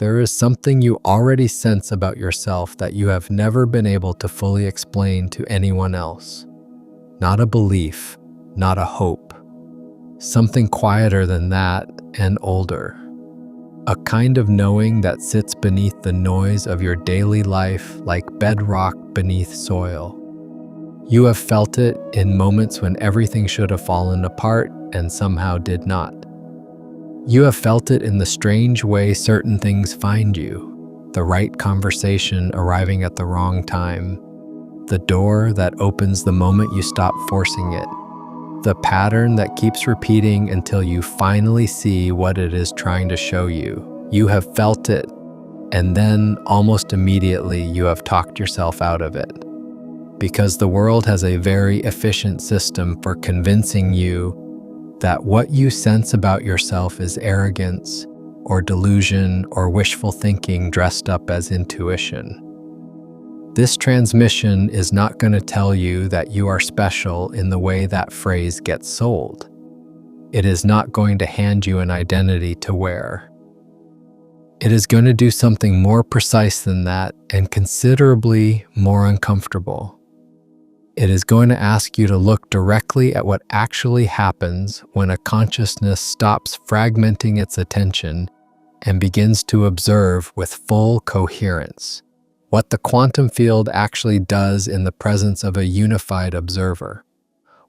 there is something you already sense about yourself that you have never been able to fully explain to anyone else. Not a belief, not a hope. Something quieter than that and older. A kind of knowing that sits beneath the noise of your daily life like bedrock beneath soil. You have felt it in moments when everything should have fallen apart and somehow did not. You have felt it in the strange way certain things find you, the right conversation arriving at the wrong time, the door that opens the moment you stop forcing it, the pattern that keeps repeating until you finally see what it is trying to show you. You have felt it, and then almost immediately you have talked yourself out of it. Because the world has a very efficient system for convincing you that what you sense about yourself is arrogance or delusion or wishful thinking dressed up as intuition. This transmission is not going to tell you that you are special in the way that phrase gets sold. It is not going to hand you an identity to wear. It is going to do something more precise than that and considerably more uncomfortable. It is going to ask you to look directly at what actually happens when a consciousness stops fragmenting its attention and begins to observe with full coherence. What the quantum field actually does in the presence of a unified observer.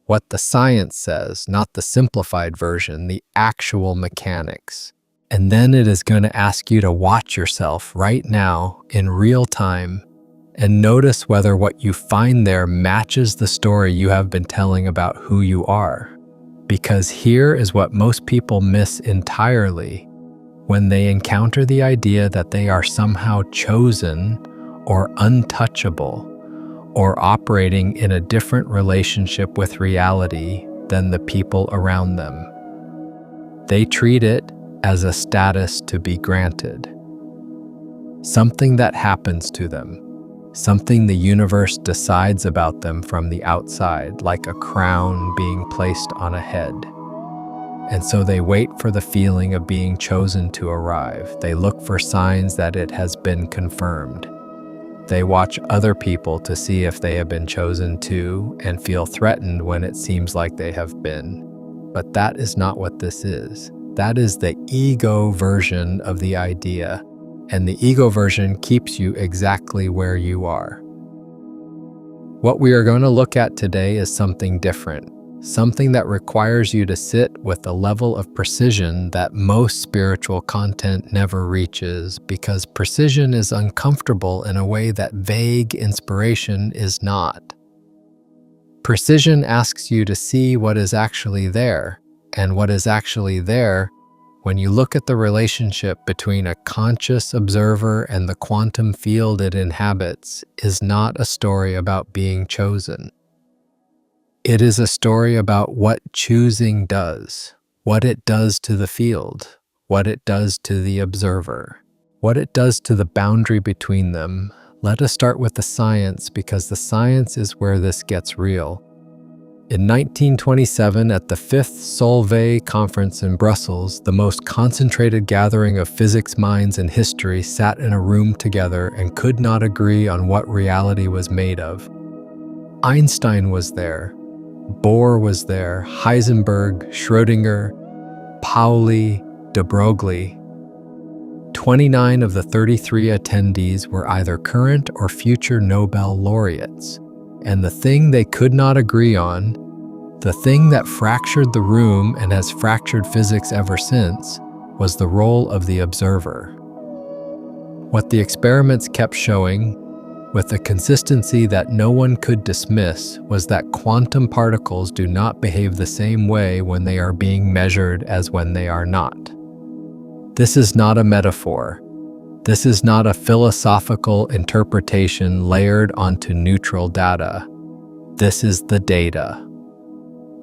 What the science says, not the simplified version, the actual mechanics. And then it is going to ask you to watch yourself right now in real time and notice whether what you find there matches the story you have been telling about who you are. Because here is what most people miss entirely when they encounter the idea that they are somehow chosen or untouchable or operating in a different relationship with reality than the people around them. They treat it as a status to be granted. Something that happens to them. Something the universe decides about them from the outside, like a crown being placed on a head. And so they wait for the feeling of being chosen to arrive. They look for signs that it has been confirmed. They watch other people to see if they have been chosen too, and feel threatened when it seems like they have been. But that is not what this is. That is the ego version of the idea. And the ego version keeps you exactly where you are. What we are going to look at today is something different, something that requires you to sit with a level of precision that most spiritual content never reaches, because precision is uncomfortable in a way that vague inspiration is not. Precision asks you to see what is actually there, and what is actually there when you look at the relationship between a conscious observer and the quantum field it inhabits is not a story about being chosen. It is a story about what choosing does, what it does to the field, what it does to the observer, what it does to the boundary between them. Let us start with the science, because the science is where this gets real. In 1927, at the 5th Solvay Conference in Brussels, the most concentrated gathering of physics minds in history sat in a room together and could not agree on what reality was made of. Einstein was there, Bohr was there, Heisenberg, Schrödinger, Pauli, de Broglie. 29 of the 33 attendees were either current or future Nobel laureates. And the thing they could not agree on, the thing that fractured the room and has fractured physics ever since, was the role of the observer. What the experiments kept showing, with a consistency that no one could dismiss, was that quantum particles do not behave the same way when they are being measured as when they are not. This is not a metaphor. This is not a philosophical interpretation layered onto neutral data. This is the data.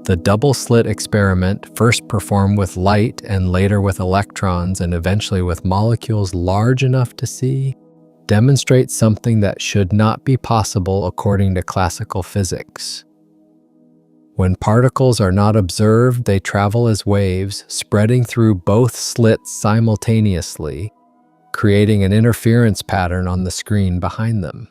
The double-slit experiment, first performed with light and later with electrons and eventually with molecules large enough to see, demonstrates something that should not be possible according to classical physics. When particles are not observed, they travel as waves, spreading through both slits simultaneously, creating an interference pattern on the screen behind them.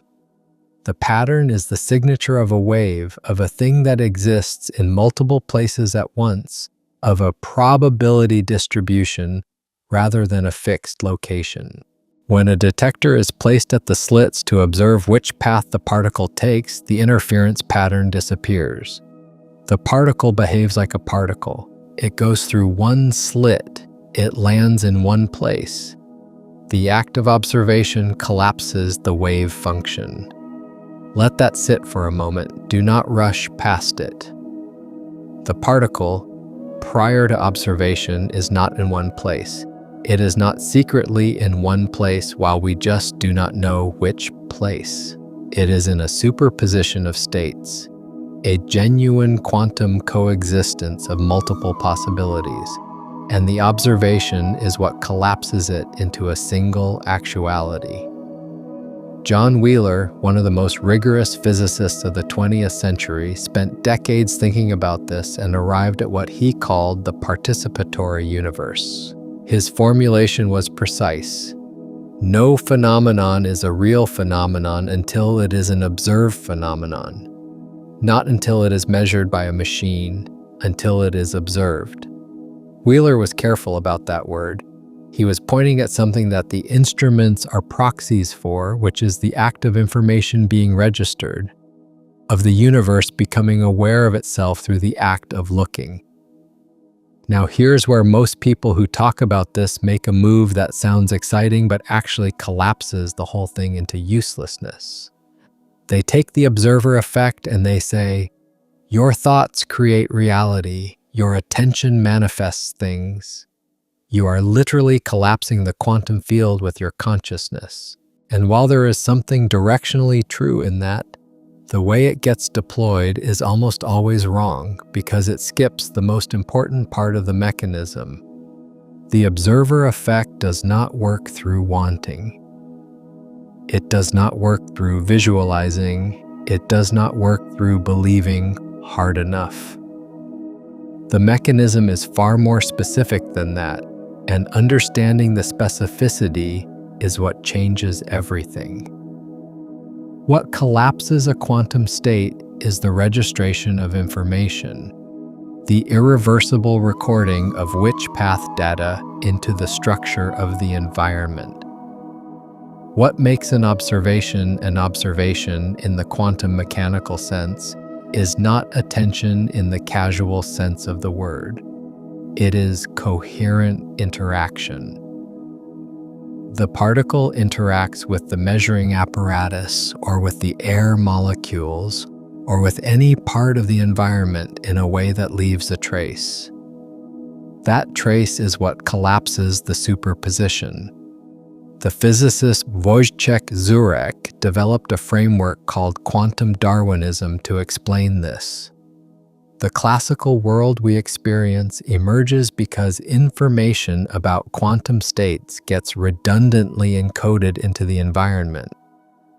The pattern is the signature of a wave, of a thing that exists in multiple places at once, of a probability distribution rather than a fixed location. When a detector is placed at the slits to observe which path the particle takes, the interference pattern disappears. The particle behaves like a particle. It goes through one slit. It lands in one place. The act of observation collapses the wave function. Let that sit for a moment. Do not rush past it. The particle, prior to observation, is not in one place. It is not secretly in one place while we just do not know which place. It is in a superposition of states, a genuine quantum coexistence of multiple possibilities, and the observation is what collapses it into a single actuality. John Wheeler, one of the most rigorous physicists of the 20th century, spent decades thinking about this and arrived at what he called the participatory universe. His formulation was precise. No phenomenon is a real phenomenon until it is an observed phenomenon, not until it is measured by a machine, until it is observed. Wheeler was careful about that word. He was pointing at something that the instruments are proxies for, which is the act of information being registered, of the universe becoming aware of itself through the act of looking. Now here's where most people who talk about this make a move that sounds exciting but actually collapses the whole thing into uselessness. They take the observer effect and they say, your thoughts create reality, your attention manifests things. You are literally collapsing the quantum field with your consciousness. And while there is something directionally true in that, the way it gets deployed is almost always wrong because it skips the most important part of the mechanism. The observer effect does not work through wanting. It does not work through visualizing. It does not work through believing hard enough. The mechanism is far more specific than that, and understanding the specificity is what changes everything. What collapses a quantum state is the registration of information, the irreversible recording of which path data into the structure of the environment. What makes an observation in the quantum mechanical sense is not attention in the casual sense of the word. It is coherent interaction. The particle interacts with the measuring apparatus or with the air molecules or with any part of the environment in a way that leaves a trace. That trace is what collapses the superposition. The physicist Wojciech Zurek developed a framework called quantum Darwinism to explain this. The classical world we experience emerges because information about quantum states gets redundantly encoded into the environment,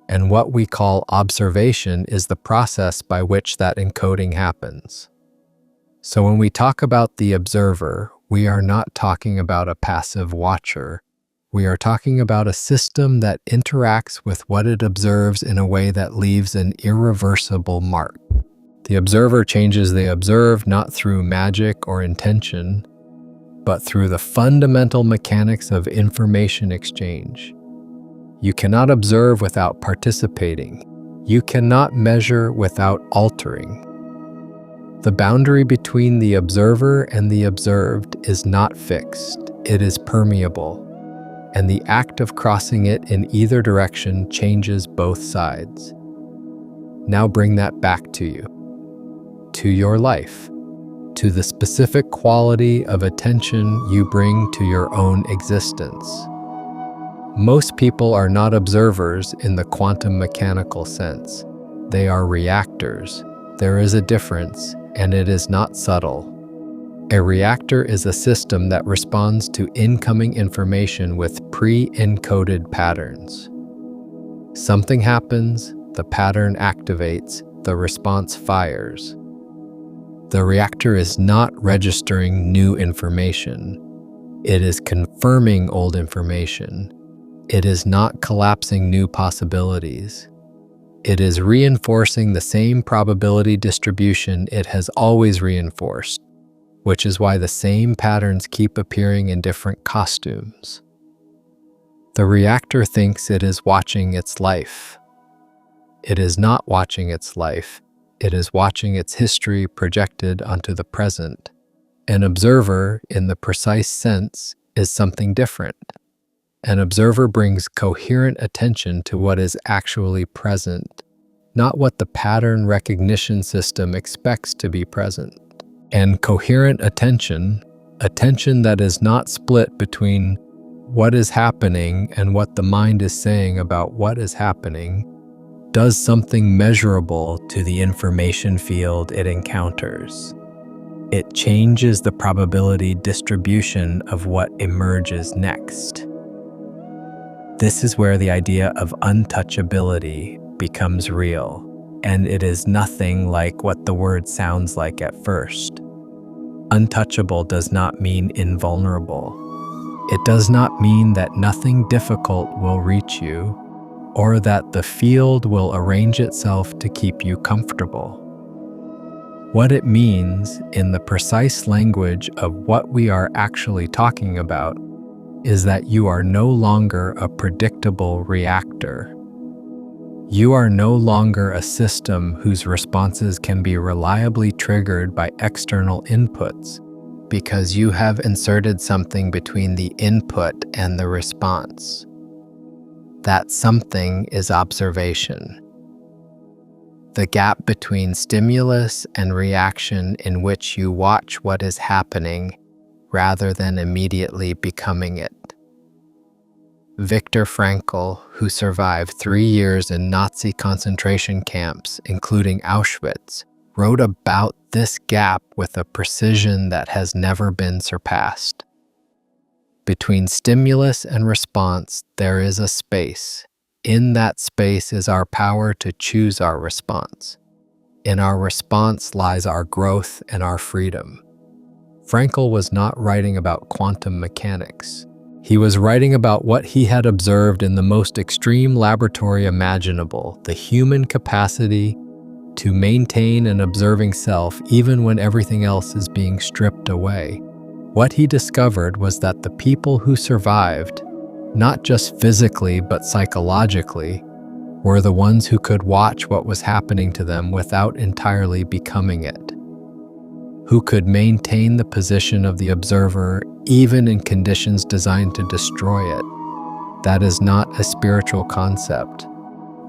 and what we call observation is the process by which that encoding happens. So when we talk about the observer, we are not talking about a passive watcher. We are talking about a system that interacts with what it observes in a way that leaves an irreversible mark. The observer changes the observed not through magic or intention, but through the fundamental mechanics of information exchange. You cannot observe without participating. You cannot measure without altering. The boundary between the observer and the observed is not fixed. It is permeable, and the act of crossing it in either direction changes both sides. Now bring that back to you. To your life, to the specific quality of attention you bring to your own existence. Most people are not observers in the quantum mechanical sense. They are reactors. There is a difference, and it is not subtle. A reactor is a system that responds to incoming information with pre-encoded patterns. Something happens, the pattern activates, the response fires. The reactor is not registering new information. It is confirming old information. It is not collapsing new possibilities. It is reinforcing the same probability distribution it has always reinforced, which is why the same patterns keep appearing in different costumes. The reactor thinks it is watching its life. It is not watching its life. It is watching its history projected onto the present. An observer, in the precise sense, is something different. An observer brings coherent attention to what is actually present, not what the pattern recognition system expects to be present. And coherent attention, attention that is not split between what is happening and what the mind is saying about what is happening, does something measurable to the information field it encounters. It changes the probability distribution of what emerges next. This is where the idea of untouchability becomes real, and it is nothing like what the word sounds like at first. Untouchable does not mean invulnerable. It does not mean that nothing difficult will reach you, or that the field will arrange itself to keep you comfortable. What it means, in the precise language of what we are actually talking about, is that you are no longer a predictable reactor. You are no longer a system whose responses can be reliably triggered by external inputs, because you have inserted something between the input and the response. That something is observation. The gap between stimulus and reaction in which you watch what is happening rather than immediately becoming it. Viktor Frankl, who survived 3 years in Nazi concentration camps, including Auschwitz, wrote about this gap with a precision that has never been surpassed. Between stimulus and response, there is a space. In that space is our power to choose our response. In our response lies our growth and our freedom. Frankl was not writing about quantum mechanics. He was writing about what he had observed in the most extreme laboratory imaginable, the human capacity to maintain an observing self even when everything else is being stripped away. What he discovered was that the people who survived, not just physically but psychologically, were the ones who could watch what was happening to them without entirely becoming it, who could maintain the position of the observer even in conditions designed to destroy it. That is not a spiritual concept.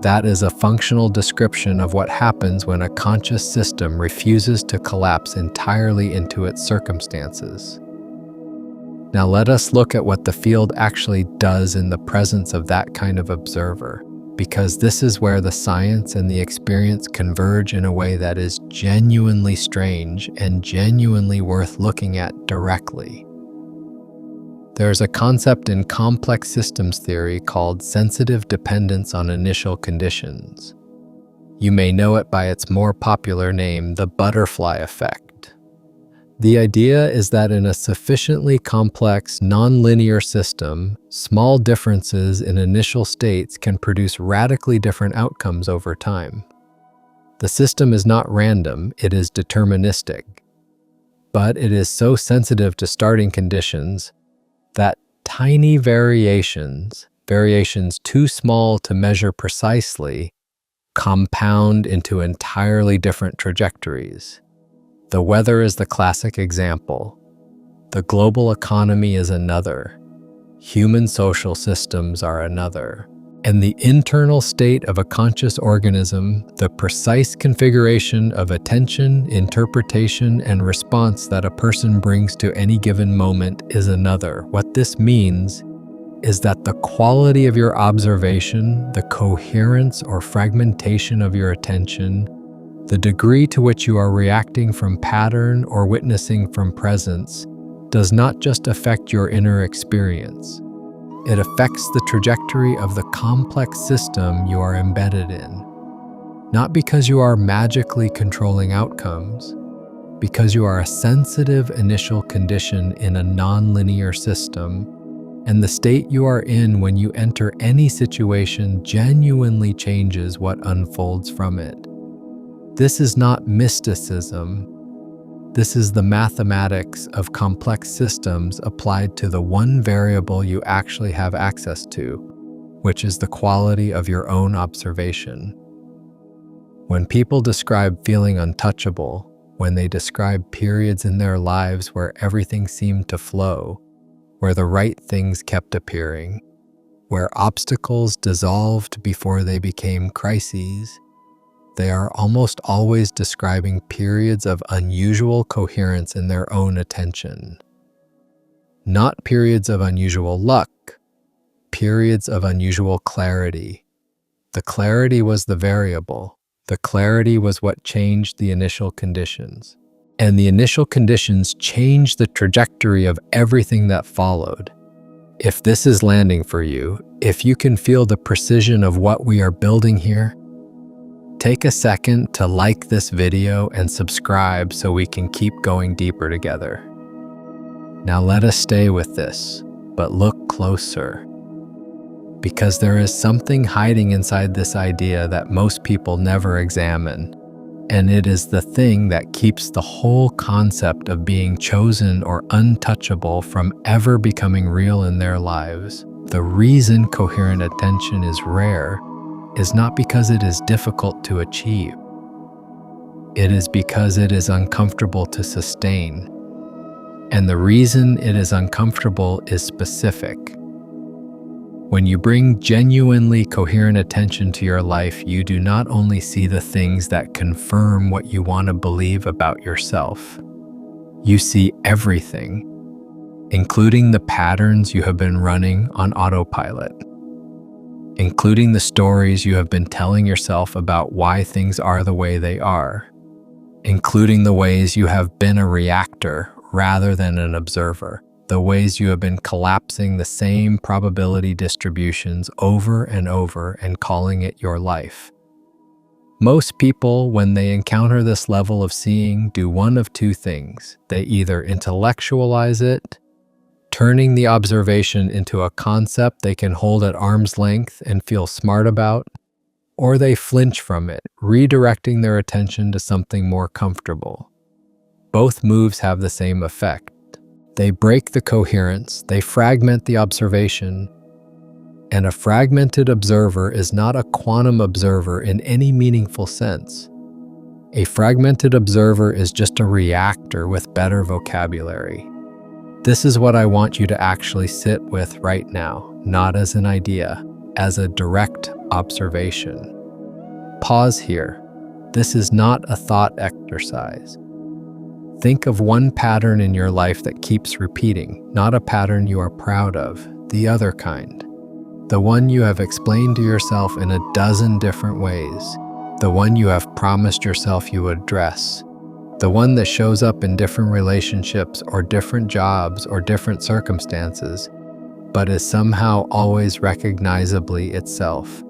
That is a functional description of what happens when a conscious system refuses to collapse entirely into its circumstances. Now let us look at what the field actually does in the presence of that kind of observer, because this is where the science and the experience converge in a way that is genuinely strange and genuinely worth looking at directly. There's a concept in complex systems theory called sensitive dependence on initial conditions. You may know it by its more popular name, the butterfly effect. The idea is that in a sufficiently complex, nonlinear system, small differences in initial states can produce radically different outcomes over time. The system is not random, it is deterministic. But it is so sensitive to starting conditions that tiny variations too small to measure precisely, compound into entirely different trajectories. The weather is the classic example. The global economy is another. Human social systems are another. And the internal state of a conscious organism, the precise configuration of attention, interpretation, and response that a person brings to any given moment is another. What this means is that the quality of your observation, the coherence or fragmentation of your attention, the degree to which you are reacting from pattern or witnessing from presence, does not just affect your inner experience. It affects the trajectory of the complex system you are embedded in. Not because you are magically controlling outcomes, because you are a sensitive initial condition in a nonlinear system, And the state you are in when you enter any situation genuinely changes what unfolds from it. This is not mysticism. This is the mathematics of complex systems applied to the one variable you actually have access to, which is the quality of your own observation. When people describe feeling untouchable, when they describe periods in their lives where everything seemed to flow, where the right things kept appearing, where obstacles dissolved before they became crises, they are almost always describing periods of unusual coherence in their own attention. Not periods of unusual luck, periods of unusual clarity. The clarity was the variable. The clarity was what changed the initial conditions. And the initial conditions changed the trajectory of everything that followed. If this is landing for you, if you can feel the precision of what we are building here, take a second to like this video and subscribe so we can keep going deeper together. Now let us stay with this, but look closer. Because there is something hiding inside this idea that most people never examine, and it is the thing that keeps the whole concept of being chosen or untouchable from ever becoming real in their lives. The reason coherent attention is rare is not because it is difficult to achieve. It is because it is uncomfortable to sustain. And the reason it is uncomfortable is specific. When you bring genuinely coherent attention to your life, you do not only see the things that confirm what you want to believe about yourself. You see everything, including the patterns you have been running on autopilot, including the stories you have been telling yourself about why things are the way they are, including the ways you have been a reactor rather than an observer. The ways you have been collapsing the same probability distributions over and over and calling it your life. Most people, when they encounter this level of seeing, do one of two things. They either intellectualize it, turning the observation into a concept they can hold at arm's length and feel smart about, or they flinch from it, redirecting their attention to something more comfortable. Both moves have the same effect. They break the coherence, they fragment the observation, and a fragmented observer is not a quantum observer in any meaningful sense. A fragmented observer is just a reactor with better vocabulary. This is what I want you to actually sit with right now, not as an idea, as a direct observation. Pause here. This is not a thought exercise. Think of one pattern in your life that keeps repeating, not a pattern you are proud of, the other kind. The one you have explained to yourself in a dozen different ways. The one you have promised yourself you would address. The one that shows up in different relationships or different jobs or different circumstances, but is somehow always recognizably itself.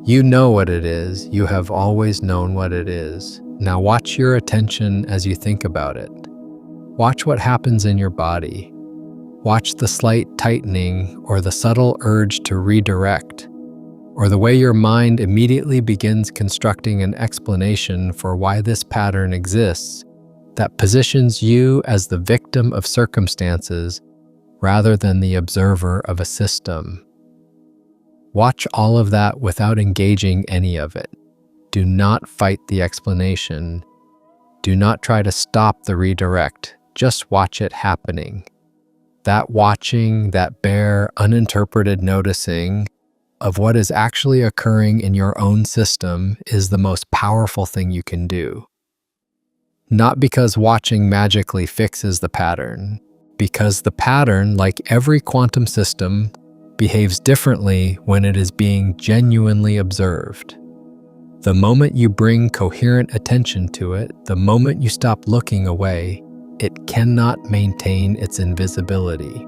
You know what it is. You have always known what it is. Now watch your attention as you think about it. Watch what happens in your body. Watch the slight tightening or the subtle urge to redirect, or the way your mind immediately begins constructing an explanation for why this pattern exists that positions you as the victim of circumstances rather than the observer of a system. Watch all of that without engaging any of it. Do not fight the explanation. Do not try to stop the redirect. Just watch it happening. That watching, that bare, uninterpreted noticing of what is actually occurring in your own system is the most powerful thing you can do. Not because watching magically fixes the pattern, because the pattern, like every quantum system, behaves differently when it is being genuinely observed. The moment you bring coherent attention to it, the moment you stop looking away, it cannot maintain its invisibility.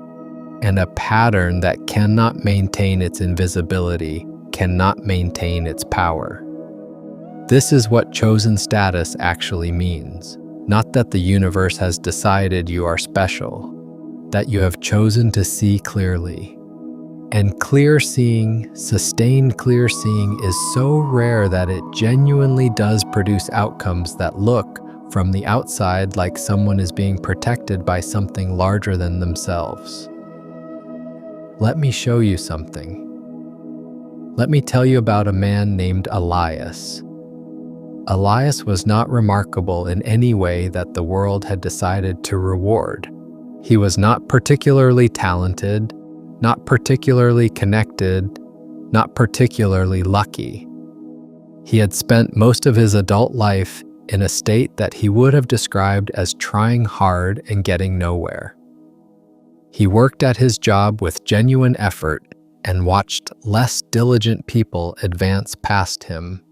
And a pattern that cannot maintain its invisibility cannot maintain its power. This is what chosen status actually means. Not that the universe has decided you are special, that you have chosen to see clearly. And clear seeing, sustained clear seeing, is so rare that it genuinely does produce outcomes that look, from the outside, like someone is being protected by something larger than themselves. Let me show you something. Let me tell you about a man named Elias. Elias was not remarkable in any way that the world had decided to reward. He was not particularly talented, not particularly connected, not particularly lucky. He had spent most of his adult life in a state that he would have described as trying hard and getting nowhere. He worked at his job with genuine effort and watched less diligent people advance past him.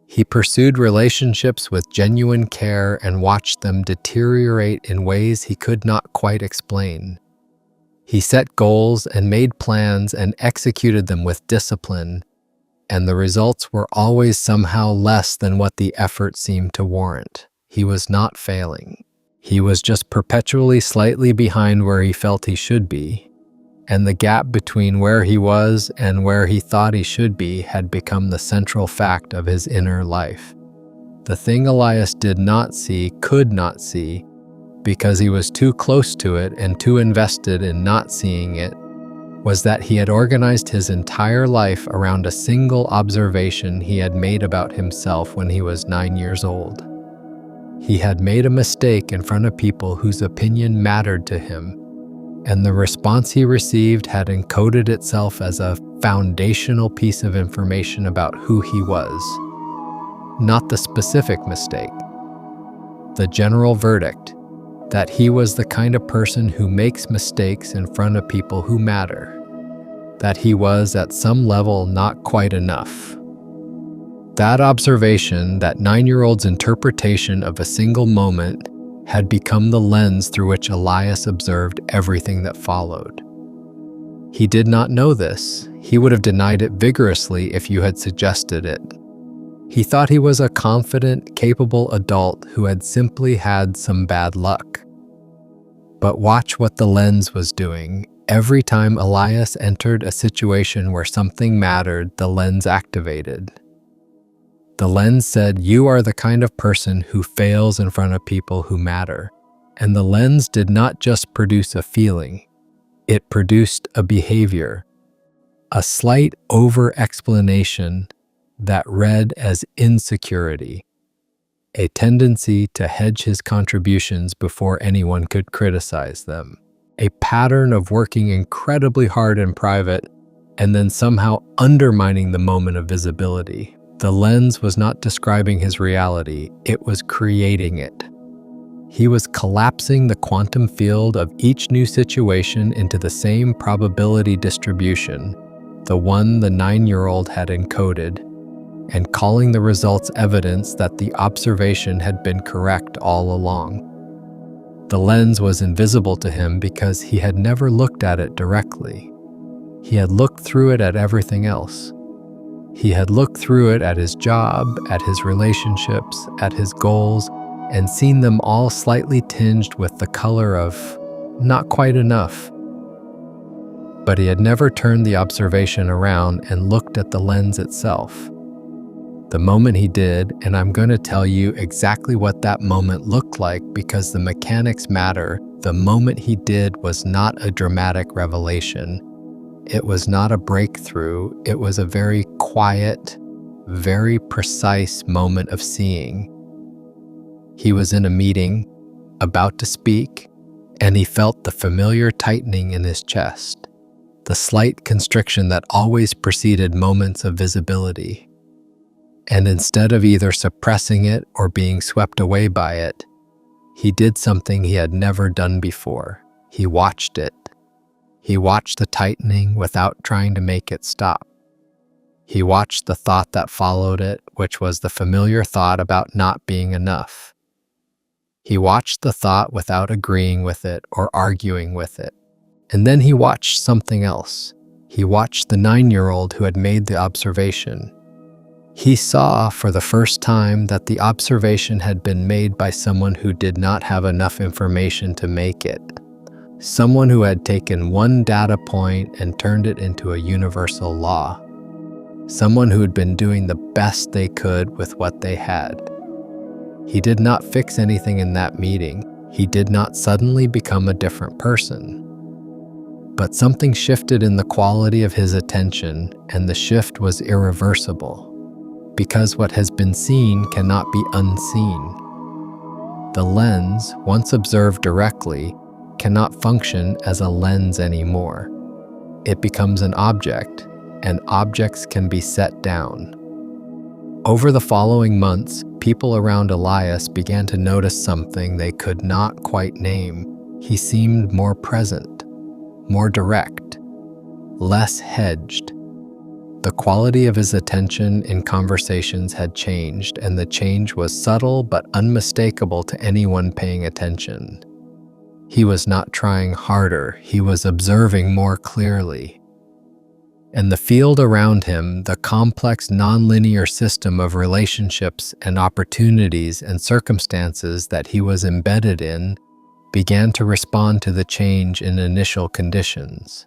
He pursued relationships with genuine care and watched them deteriorate in ways he could not quite explain. He set goals and made plans and executed them with discipline, and the results were always somehow less than what the effort seemed to warrant. He was not failing. He was just perpetually slightly behind where he felt he should be, and the gap between where he was and where he thought he should be had become the central fact of his inner life. The thing Elias did not see, could not see, because he was too close to it and too invested in not seeing it, was that he had organized his entire life around a single observation he had made about himself when he was 9 years old. He had made a mistake in front of people whose opinion mattered to him, and the response he received had encoded itself as a foundational piece of information about who he was. Not the specific mistake, the general verdict that he was the kind of person who makes mistakes in front of people who matter, that he was at some level not quite enough. That observation, that 9-year-old's interpretation of a single moment, had become the lens through which Elias observed everything that followed. He did not know this. He would have denied it vigorously if you had suggested it. He thought he was a confident, capable adult who had simply had some bad luck. But watch what the lens was doing. Every time Elias entered a situation where something mattered, the lens activated. The lens said, "You are the kind of person who fails in front of people who matter." And the lens did not just produce a feeling, it produced a behavior, a slight over-explanation that read as insecurity, a tendency to hedge his contributions before anyone could criticize them, a pattern of working incredibly hard in private and then somehow undermining the moment of visibility. The lens was not describing his reality, it was creating it. He was collapsing the quantum field of each new situation into the same probability distribution, the one the 9-year-old had encoded, and calling the results evidence that the observation had been correct all along. The lens was invisible to him because he had never looked at it directly. He had looked through it at everything else. He had looked through it at his job, at his relationships, at his goals, and seen them all slightly tinged with the color of not quite enough. But he had never turned the observation around and looked at the lens itself. The moment he did, and I'm going to tell you exactly what that moment looked like because the mechanics matter, the moment he did was not a dramatic revelation. It was not a breakthrough. It was a very quiet, very precise moment of seeing. He was in a meeting, about to speak, and he felt the familiar tightening in his chest, the slight constriction that always preceded moments of visibility. And instead of either suppressing it or being swept away by it, he did something he had never done before. He watched it. He watched the tightening without trying to make it stop. He watched the thought that followed it, which was the familiar thought about not being enough. He watched the thought without agreeing with it or arguing with it. And then he watched something else. He watched the 9-year-old who had made the observation. He saw for the first time that the observation had been made by someone who did not have enough information to make it. Someone who had taken one data point and turned it into a universal law. Someone who had been doing the best they could with what they had. He did not fix anything in that meeting. He did not suddenly become a different person. But something shifted in the quality of his attention, and the shift was irreversible. Because what has been seen cannot be unseen. The lens, once observed directly, cannot function as a lens anymore. It becomes an object, and objects can be set down. Over the following months, people around Elias began to notice something they could not quite name. He seemed more present, more direct, less hedged. The quality of his attention in conversations had changed, and the change was subtle but unmistakable to anyone paying attention. He was not trying harder, he was observing more clearly. And the field around him, the complex nonlinear system of relationships and opportunities and circumstances that he was embedded in, began to respond to the change in initial conditions.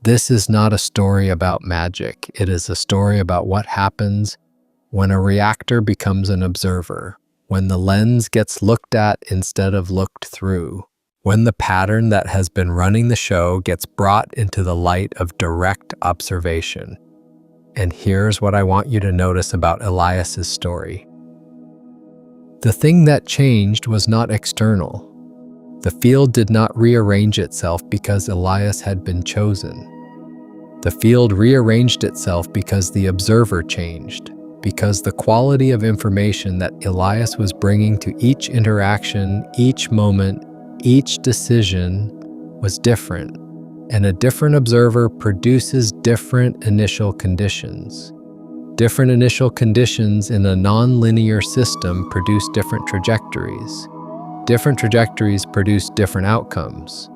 This is not a story about magic. It is a story about what happens when a reactor becomes an observer, when the lens gets looked at instead of looked through, when the pattern that has been running the show gets brought into the light of direct observation. And here's what I want you to notice about Elias's story. The thing that changed was not external. The field did not rearrange itself because Elias had been chosen. The field rearranged itself because the observer changed, because the quality of information that Elias was bringing to each interaction, each moment, each decision was different, and a different observer produces different initial conditions. Different initial conditions in a non-linear system produce different trajectories. Different trajectories produce different outcomes.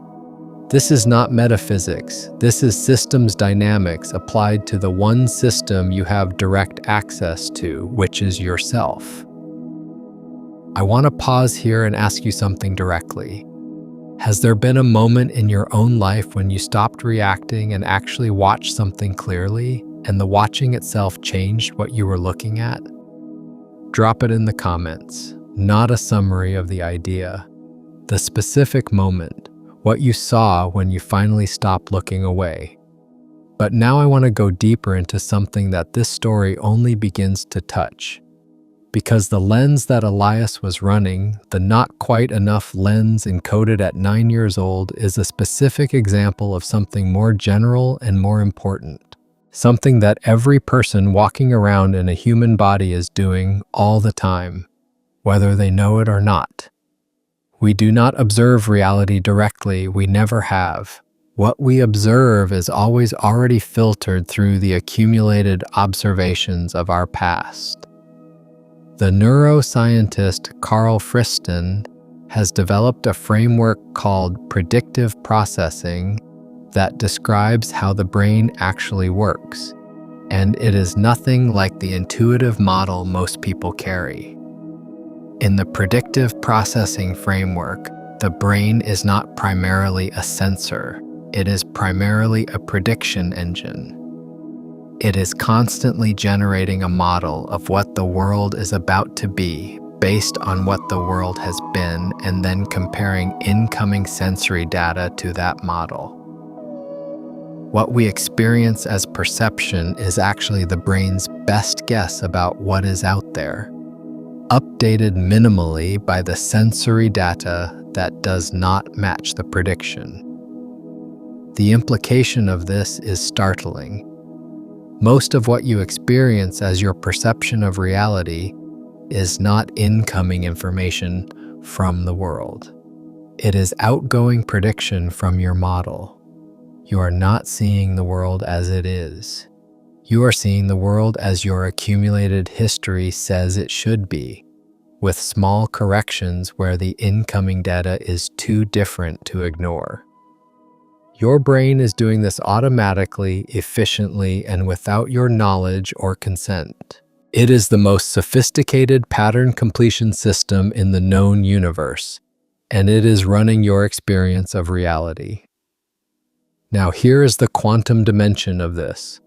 This is not metaphysics. This is systems dynamics applied to the one system you have direct access to, which is yourself. I want to pause here and ask you something directly. Has there been a moment in your own life when you stopped reacting and actually watched something clearly, and the watching itself changed what you were looking at? Drop it in the comments. Not a summary of the idea. The specific moment, what you saw when you finally stopped looking away. But now I want to go deeper into something that this story only begins to touch. Because the lens that Elias was running, the not quite enough lens encoded at 9 years old, is a specific example of something more general and more important. Something that every person walking around in a human body is doing all the time, whether they know it or not. We do not observe reality directly, we never have. What we observe is always already filtered through the accumulated observations of our past. The neuroscientist Carl Friston has developed a framework called Predictive processing that describes how the brain actually works, and it is nothing like the intuitive model most people carry. In the predictive processing framework, the brain is not primarily a sensor, it is primarily a prediction engine. It is constantly generating a model of what the world is about to be based on what the world has been, and then comparing incoming sensory data to that model. What we experience as perception is actually the brain's best guess about what is out there, updated minimally by the sensory data that does not match the prediction. The implication of this is startling. Most of what you experience as your perception of reality is not incoming information from the world. It is outgoing prediction from your model. You are not seeing the world as it is. You are seeing the world as your accumulated history says it should be, with small corrections where the incoming data is too different to ignore. Your brain is doing this automatically, efficiently, and without your knowledge or consent. It is the most sophisticated pattern completion system in the known universe, and it is running your experience of reality. Now, here is the quantum dimension of this.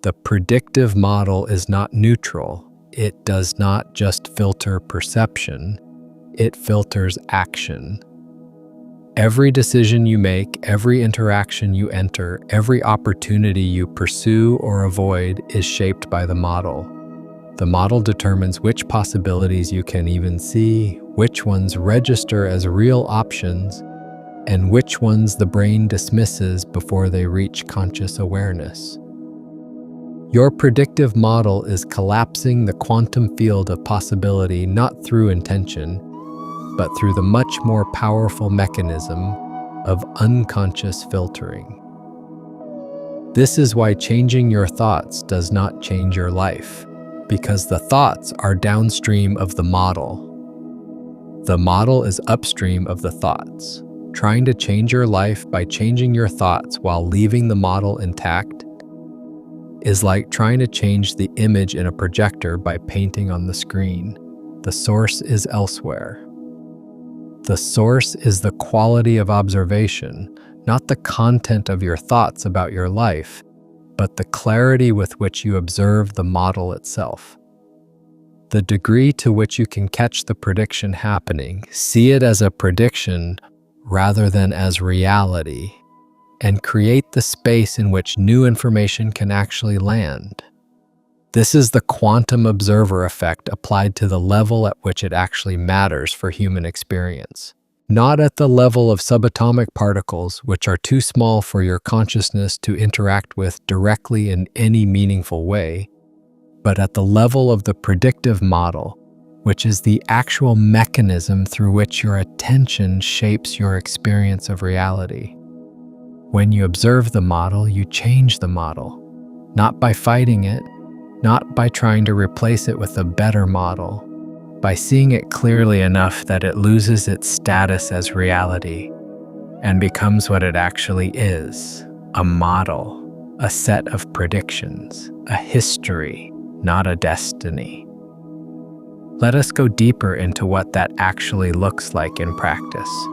The predictive model is not neutral. It does not just filter perception, it filters action. Every decision you make, every interaction you enter, every opportunity you pursue or avoid is shaped by the model. The model determines which possibilities you can even see, which ones register as real options, and which ones the brain dismisses before they reach conscious awareness. Your predictive model is collapsing the quantum field of possibility not through intention, but through the much more powerful mechanism of unconscious filtering. This is why changing your thoughts does not change your life, because the thoughts are downstream of the model. The model is upstream of the thoughts. Trying to change your life by changing your thoughts while leaving the model intact is like trying to change the image in a projector by painting on the screen. The source is elsewhere. The source is the quality of observation, not the content of your thoughts about your life, but the clarity with which you observe the model itself. The degree to which you can catch the prediction happening, see it as a prediction rather than as reality, and create the space in which new information can actually land. This is the quantum observer effect applied to the level at which it actually matters for human experience. Not at the level of subatomic particles, which are too small for your consciousness to interact with directly in any meaningful way, but at the level of the predictive model, which is the actual mechanism through which your attention shapes your experience of reality. When you observe the model, you change the model, not by fighting it, not by trying to replace it with a better model, by seeing it clearly enough that it loses its status as reality and becomes what it actually is, a model, a set of predictions, a history, not a destiny. Let us go deeper into what that actually looks like in practice.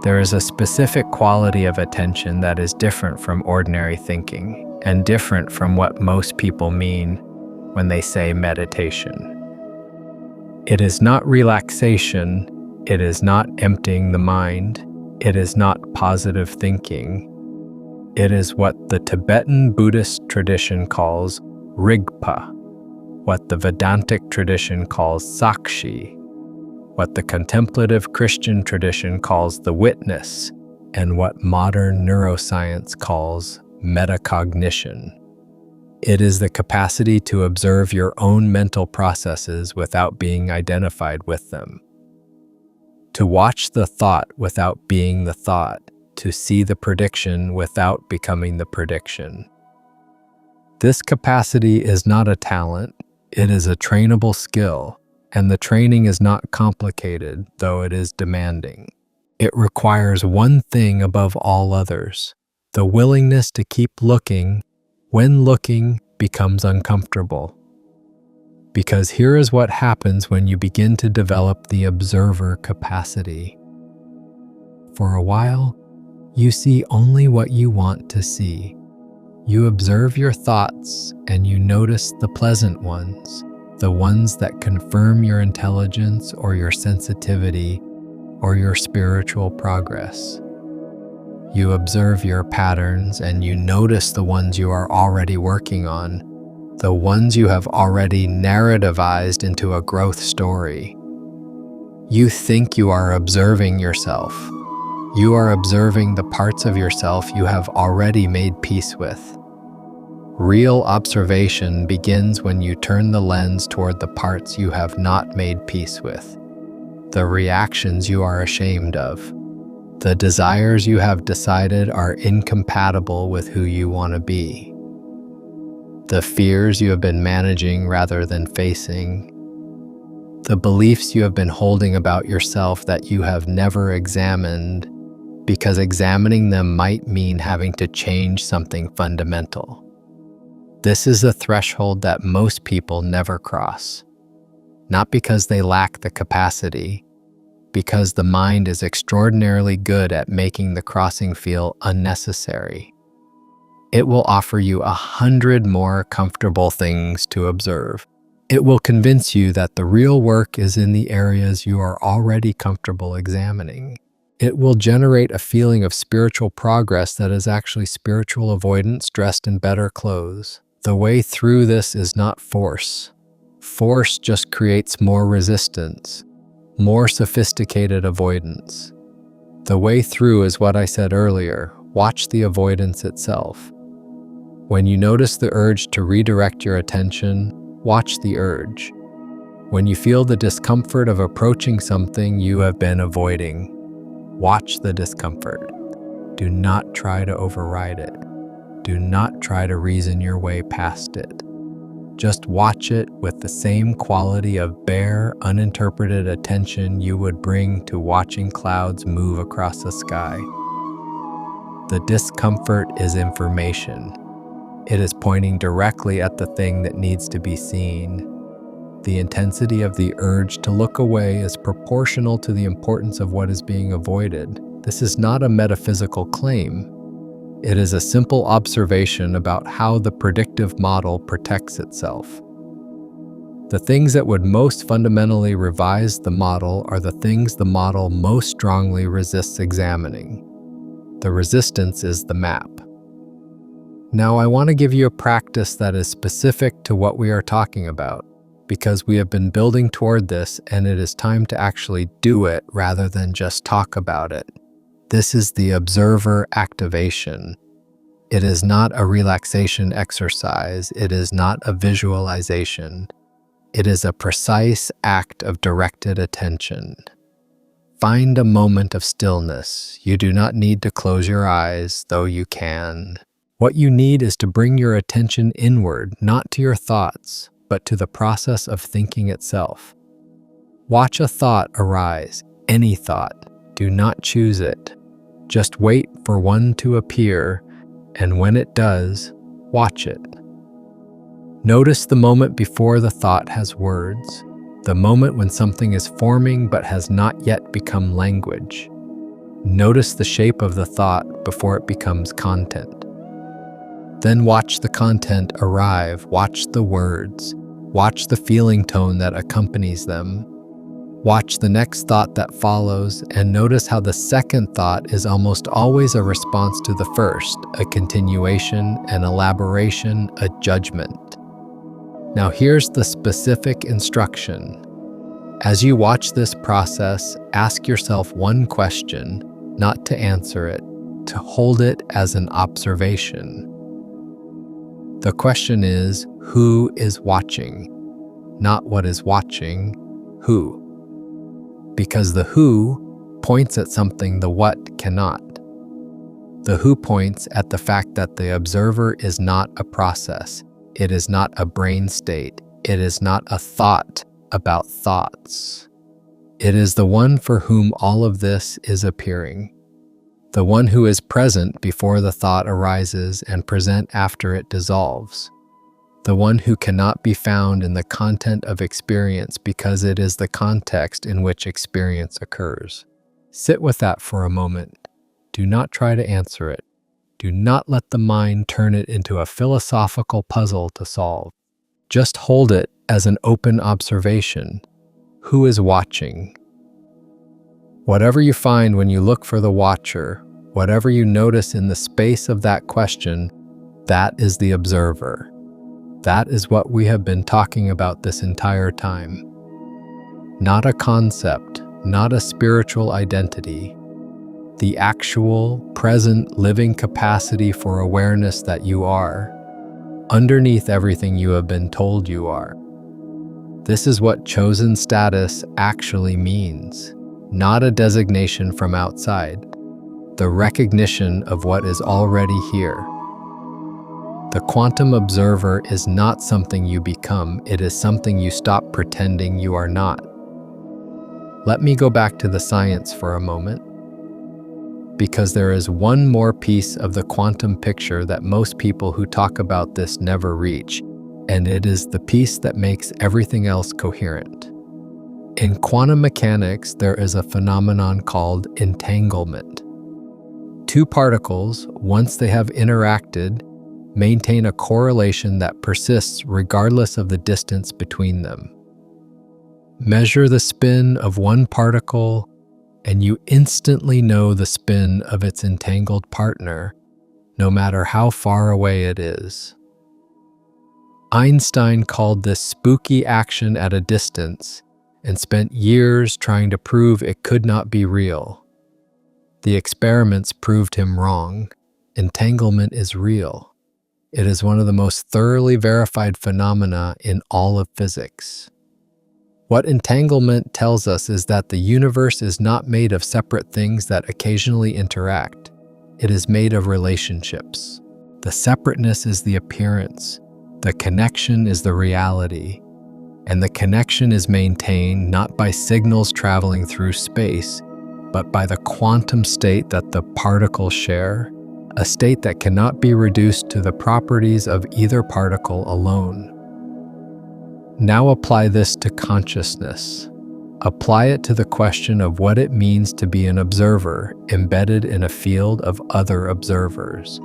There is a specific quality of attention that is different from ordinary thinking and different from what most people mean when they say meditation. It is not relaxation, it is not emptying the mind, it is not positive thinking. It is what the Tibetan Buddhist tradition calls Rigpa, what the Vedantic tradition calls Sakshi, what the contemplative Christian tradition calls the witness, and what modern neuroscience calls metacognition. It is the capacity to observe your own mental processes without being identified with them. To watch the thought without being the thought, to see the prediction without becoming the prediction. This capacity is not a talent, it is a trainable skill. And the training is not complicated, though it is demanding. It requires one thing above all others, the willingness to keep looking when looking becomes uncomfortable. Because here is what happens when you begin to develop the observer capacity. For a while, you see only what you want to see. You observe your thoughts and you notice the pleasant ones, the ones that confirm your intelligence or your sensitivity or your spiritual progress. You observe your patterns and you notice the ones you are already working on, the ones you have already narrativized into a growth story. You think you are observing yourself. You are observing the parts of yourself you have already made peace with. Real observation begins when you turn the lens toward the parts you have not made peace with, the reactions you are ashamed of, the desires you have decided are incompatible with who you want to be, the fears you have been managing rather than facing, the beliefs you have been holding about yourself that you have never examined, because examining them might mean having to change something fundamental. This is a threshold that most people never cross, not because they lack the capacity, because the mind is extraordinarily good at making the crossing feel unnecessary. It will offer you 100 more comfortable things to observe. It will convince you that the real work is in the areas you are already comfortable examining. It will generate a feeling of spiritual progress that is actually spiritual avoidance dressed in better clothes. The way through this is not force. Force just creates more resistance, more sophisticated avoidance. The way through is what I said earlier. Watch the avoidance itself. When you notice the urge to redirect your attention, watch the urge. When you feel the discomfort of approaching something you have been avoiding, watch the discomfort. Do not try to override it. Do not try to reason your way past it. Just watch it with the same quality of bare, uninterpreted attention you would bring to watching clouds move across the sky. The discomfort is information. It is pointing directly at the thing that needs to be seen. The intensity of the urge to look away is proportional to the importance of what is being avoided. This is not a metaphysical claim. It is a simple observation about how the predictive model protects itself. The things that would most fundamentally revise the model are the things the model most strongly resists examining. The resistance is the map. Now, I want to give you a practice that is specific to what we are talking about, because we have been building toward this and it is time to actually do it rather than just talk about it. This is the observer activation. It is not a relaxation exercise. It is not a visualization. It is a precise act of directed attention. Find a moment of stillness. You do not need to close your eyes, though you can. What you need is to bring your attention inward, not to your thoughts, but to the process of thinking itself. Watch a thought arise, any thought. Do not choose it. Just wait for one to appear, and when it does, watch it. Notice the moment before the thought has words, the moment when something is forming but has not yet become language. Notice the shape of the thought before it becomes content. Then watch the content arrive, watch the words, watch the feeling tone that accompanies them. Watch the next thought that follows, and notice how the second thought is almost always a response to the first, a continuation, an elaboration, a judgment. Now here's the specific instruction. As you watch this process, ask yourself one question, not to answer it, to hold it as an observation. The question is, who is watching? Not what is watching, who. Because the who points at something the what cannot. The who points at the fact that the observer is not a process. It is not a brain state. It is not a thought about thoughts. It is the one for whom all of this is appearing. The one who is present before the thought arises and present after it dissolves. The one who cannot be found in the content of experience because it is the context in which experience occurs. Sit with that for a moment. Do not try to answer it. Do not let the mind turn it into a philosophical puzzle to solve. Just hold it as an open observation. Who is watching? Whatever you find when you look for the watcher, whatever you notice in the space of that question, that is the observer. That is what we have been talking about this entire time. Not a concept, not a spiritual identity. The actual, present, living capacity for awareness that you are, underneath everything you have been told you are. This is what chosen status actually means, not a designation from outside, the recognition of what is already here. The quantum observer is not something you become, it is something you stop pretending you are not. Let me go back to the science for a moment, because there is one more piece of the quantum picture that most people who talk about this never reach, and it is the piece that makes everything else coherent. In quantum mechanics, there is a phenomenon called entanglement. Two particles, once they have interacted, maintain a correlation that persists regardless of the distance between them. Measure the spin of one particle, and you instantly know the spin of its entangled partner, no matter how far away it is. Einstein called this spooky action at a distance and spent years trying to prove it could not be real. The experiments proved him wrong. Entanglement is real. It is one of the most thoroughly verified phenomena in all of physics. What entanglement tells us is that the universe is not made of separate things that occasionally interact. It is made of relationships. The separateness is the appearance. The connection is the reality. And the connection is maintained not by signals traveling through space, but by the quantum state that the particles share, a state that cannot be reduced to the properties of either particle alone. Now apply this to consciousness. Apply it to the question of what it means to be an observer embedded in a field of other observers.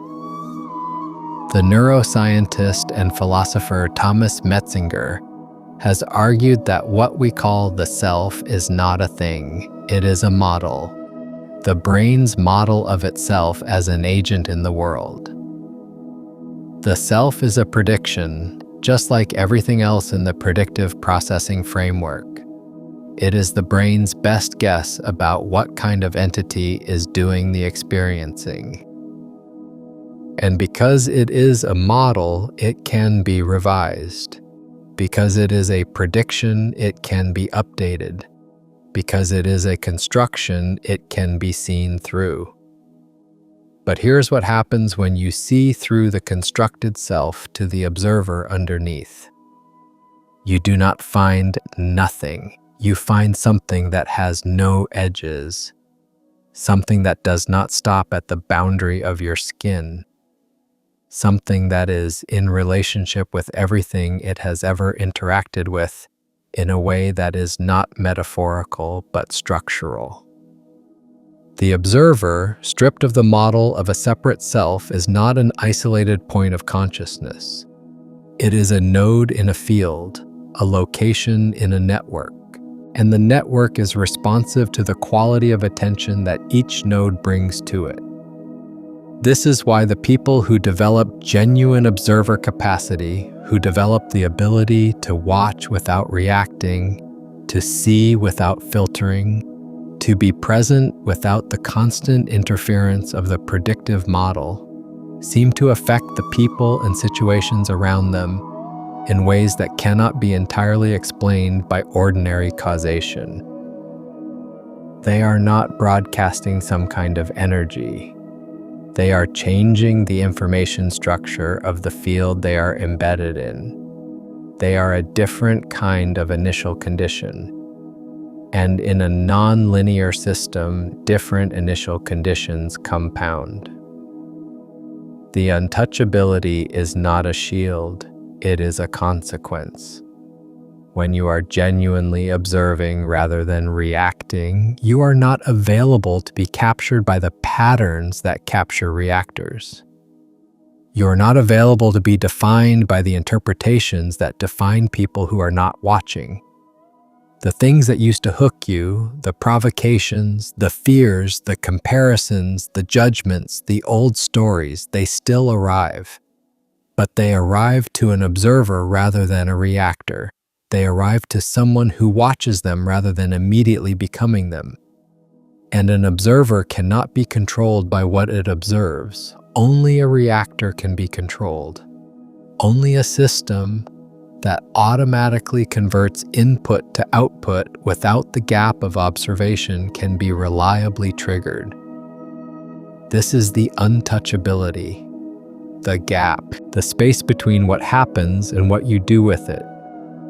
The neuroscientist and philosopher Thomas Metzinger has argued that what we call the self is not a thing, it is a model. The brain's model of itself as an agent in the world. The self is a prediction, just like everything else in the predictive processing framework. It is the brain's best guess about what kind of entity is doing the experiencing. And because it is a model, it can be revised. Because it is a prediction, it can be updated. Because it is a construction, it can be seen through. But here's what happens when you see through the constructed self to the observer underneath. You do not find nothing. You find something that has no edges. Something that does not stop at the boundary of your skin. Something that is in relationship with everything it has ever interacted with in a way that is not metaphorical but structural. The observer, stripped of the model of a separate self, is not an isolated point of consciousness. It is a node in a field, a location in a network, and the network is responsive to the quality of attention that each node brings to it. This is why the people who develop genuine observer capacity, who develop the ability to watch without reacting, to see without filtering, to be present without the constant interference of the predictive model, seem to affect the people and situations around them in ways that cannot be entirely explained by ordinary causation. They are not broadcasting some kind of energy. They are changing the information structure of the field they are embedded in. They are a different kind of initial condition. And in a non-linear system, different initial conditions compound. The untouchability is not a shield, it is a consequence. When you are genuinely observing rather than reacting, you are not available to be captured by the patterns that capture reactors. You are not available to be defined by the interpretations that define people who are not watching. The things that used to hook you, the provocations, the fears, the comparisons, the judgments, the old stories, they still arrive. But they arrive to an observer rather than a reactor. They arrive to someone who watches them rather than immediately becoming them. And an observer cannot be controlled by what it observes. Only a reactor can be controlled. Only a system that automatically converts input to output without the gap of observation can be reliably triggered. This is the untouchability, the gap, the space between what happens and what you do with it.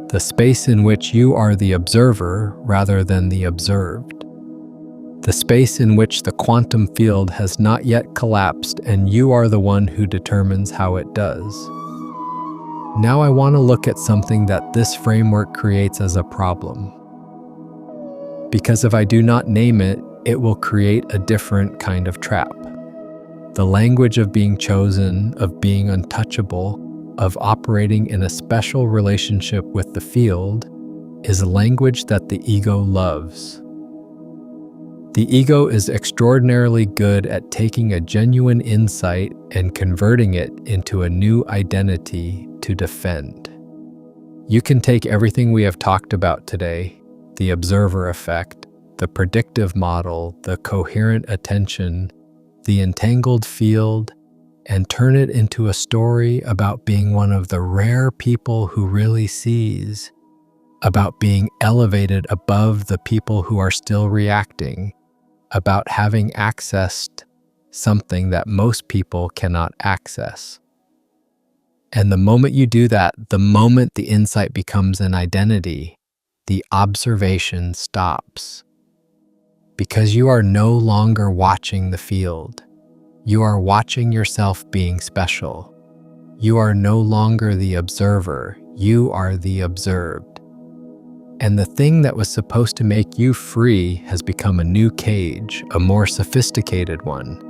The space in which you are the observer rather than the observed. The space in which the quantum field has not yet collapsed and you are the one who determines how it does. Now I want to look at something that this framework creates as a problem. Because if I do not name it, it will create a different kind of trap. The language of being chosen, of being untouchable, of operating in a special relationship with the field, is a language that the ego loves. The ego is extraordinarily good at taking a genuine insight and converting it into a new identity to defend. You can take everything we have talked about today, the observer effect, the predictive model, the coherent attention, the entangled field, and turn it into a story about being one of the rare people who really sees, about being elevated above the people who are still reacting, about having accessed something that most people cannot access. And the moment you do that, the moment the insight becomes an identity, the observation stops. Because you are no longer watching the field. You are watching yourself being special. You are no longer the observer, you are the observed. And the thing that was supposed to make you free has become a new cage, a more sophisticated one.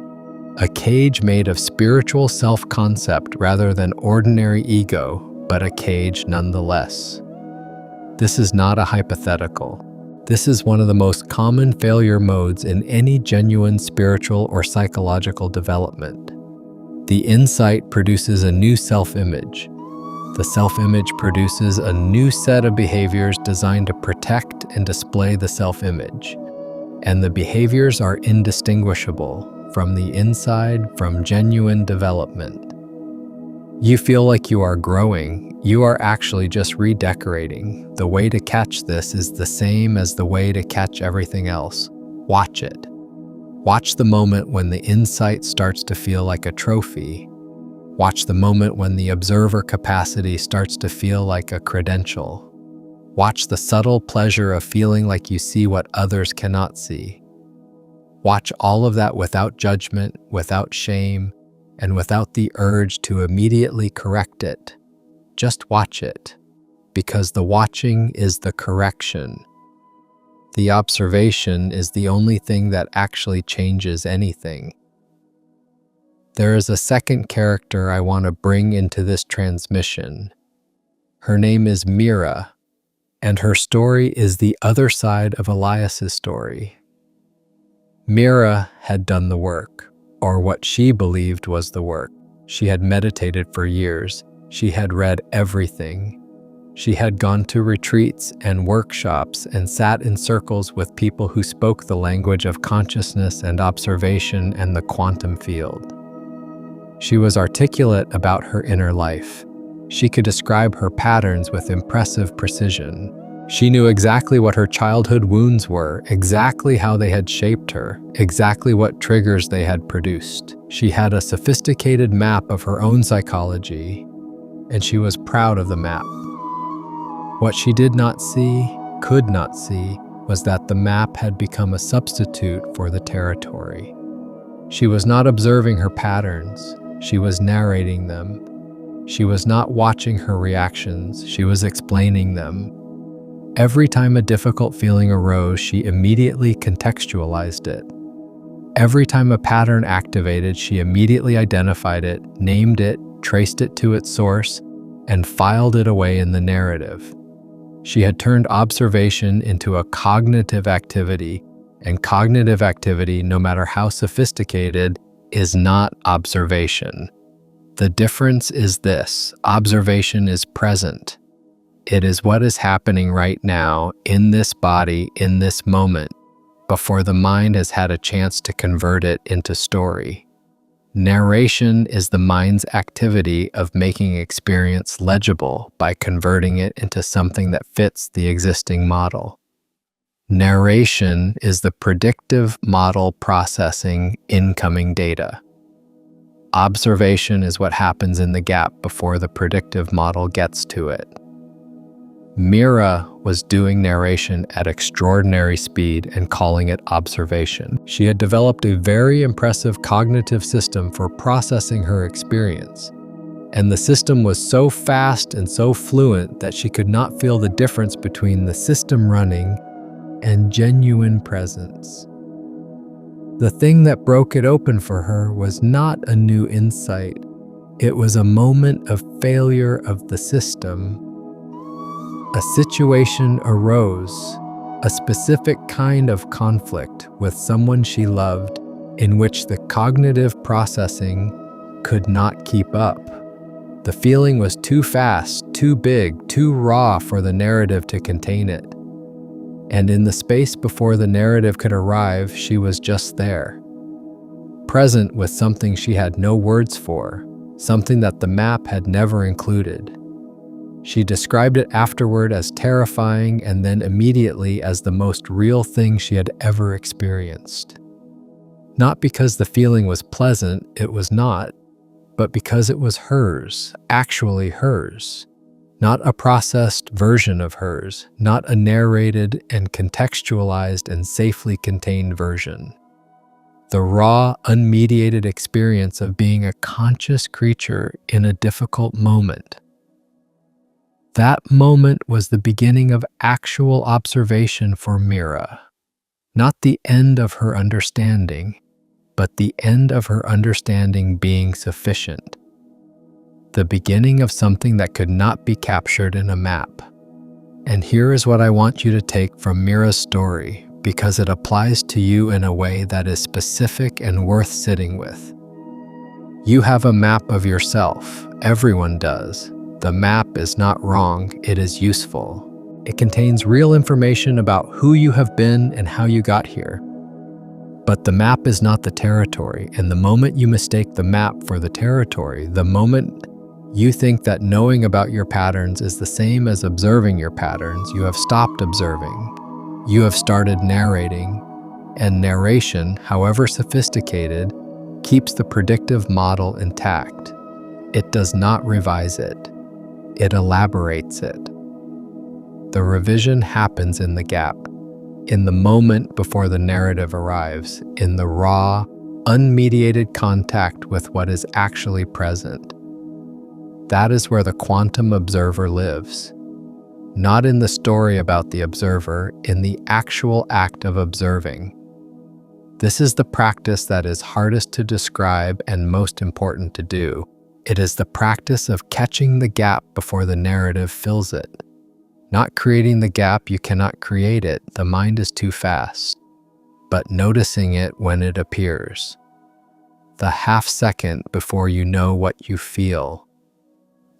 A cage made of spiritual self-concept rather than ordinary ego, but a cage nonetheless. This is not a hypothetical. This is one of the most common failure modes in any genuine spiritual or psychological development. The insight produces a new self-image. The self-image produces a new set of behaviors designed to protect and display the self-image. And the behaviors are indistinguishable from the inside, from genuine development. You feel like you are growing. You are actually just redecorating. The way to catch this is the same as the way to catch everything else. Watch it. Watch the moment when the insight starts to feel like a trophy. Watch the moment when the observer capacity starts to feel like a credential. Watch the subtle pleasure of feeling like you see what others cannot see. Watch all of that without judgment, without shame, and without the urge to immediately correct it. Just watch it, because the watching is the correction. The observation is the only thing that actually changes anything. There is a second character I want to bring into this transmission. Her name is Mira, and her story is the other side of Elias's story. Mira had done the work, or what she believed was the work. She had meditated for years. She had read everything. She had gone to retreats and workshops and sat in circles with people who spoke the language of consciousness and observation and the quantum field. She was articulate about her inner life. She could describe her patterns with impressive precision. She knew exactly what her childhood wounds were, exactly how they had shaped her, exactly what triggers they had produced. She had a sophisticated map of her own psychology, and she was proud of the map. What she did not see, could not see, was that the map had become a substitute for the territory. She was not observing her patterns, she was narrating them. She was not watching her reactions, she was explaining them. Every time a difficult feeling arose, she immediately contextualized it. Every time a pattern activated, she immediately identified it, named it, traced it to its source, and filed it away in the narrative. She had turned observation into a cognitive activity, and cognitive activity, no matter how sophisticated, is not observation. The difference is this: observation is present. It is what is happening right now, in this body, in this moment, before the mind has had a chance to convert it into story. Narration is the mind's activity of making experience legible by converting it into something that fits the existing model. Narration is the predictive model processing incoming data. Observation is what happens in the gap before the predictive model gets to it. Mira was doing narration at extraordinary speed and calling it observation. She had developed a very impressive cognitive system for processing her experience. And the system was so fast and so fluent that she could not feel the difference between the system running and genuine presence. The thing that broke it open for her was not a new insight. It was a moment of failure of the system. A situation arose, a specific kind of conflict with someone she loved, in which the cognitive processing could not keep up. The feeling was too fast, too big, too raw for the narrative to contain it. And in the space before the narrative could arrive, she was just there, present with something she had no words for, something that the map had never included. She described it afterward as terrifying and then immediately as the most real thing she had ever experienced. Not because the feeling was pleasant, it was not, but because it was hers, actually hers. Not a processed version of hers, not a narrated and contextualized and safely contained version. The raw, unmediated experience of being a conscious creature in a difficult moment. That moment was the beginning of actual observation for Mira. Not the end of her understanding, but the end of her understanding being sufficient. The beginning of something that could not be captured in a map. And here is what I want you to take from Mira's story, because it applies to you in a way that is specific and worth sitting with. You have a map of yourself. Everyone does. The map is not wrong, it is useful. It contains real information about who you have been and how you got here. But the map is not the territory, and the moment you mistake the map for the territory, the moment you think that knowing about your patterns is the same as observing your patterns, you have stopped observing. You have started narrating, and narration, however sophisticated, keeps the predictive model intact. It does not revise it. It elaborates it. The revision happens in the gap, in the moment before the narrative arrives, in the raw, unmediated contact with what is actually present. That is where the quantum observer lives. Not in the story about the observer, in the actual act of observing. This is the practice that is hardest to describe and most important to do. It is the practice of catching the gap before the narrative fills it. Not creating the gap, you cannot create it, the mind is too fast. But noticing it when it appears. The half second before you know what you feel.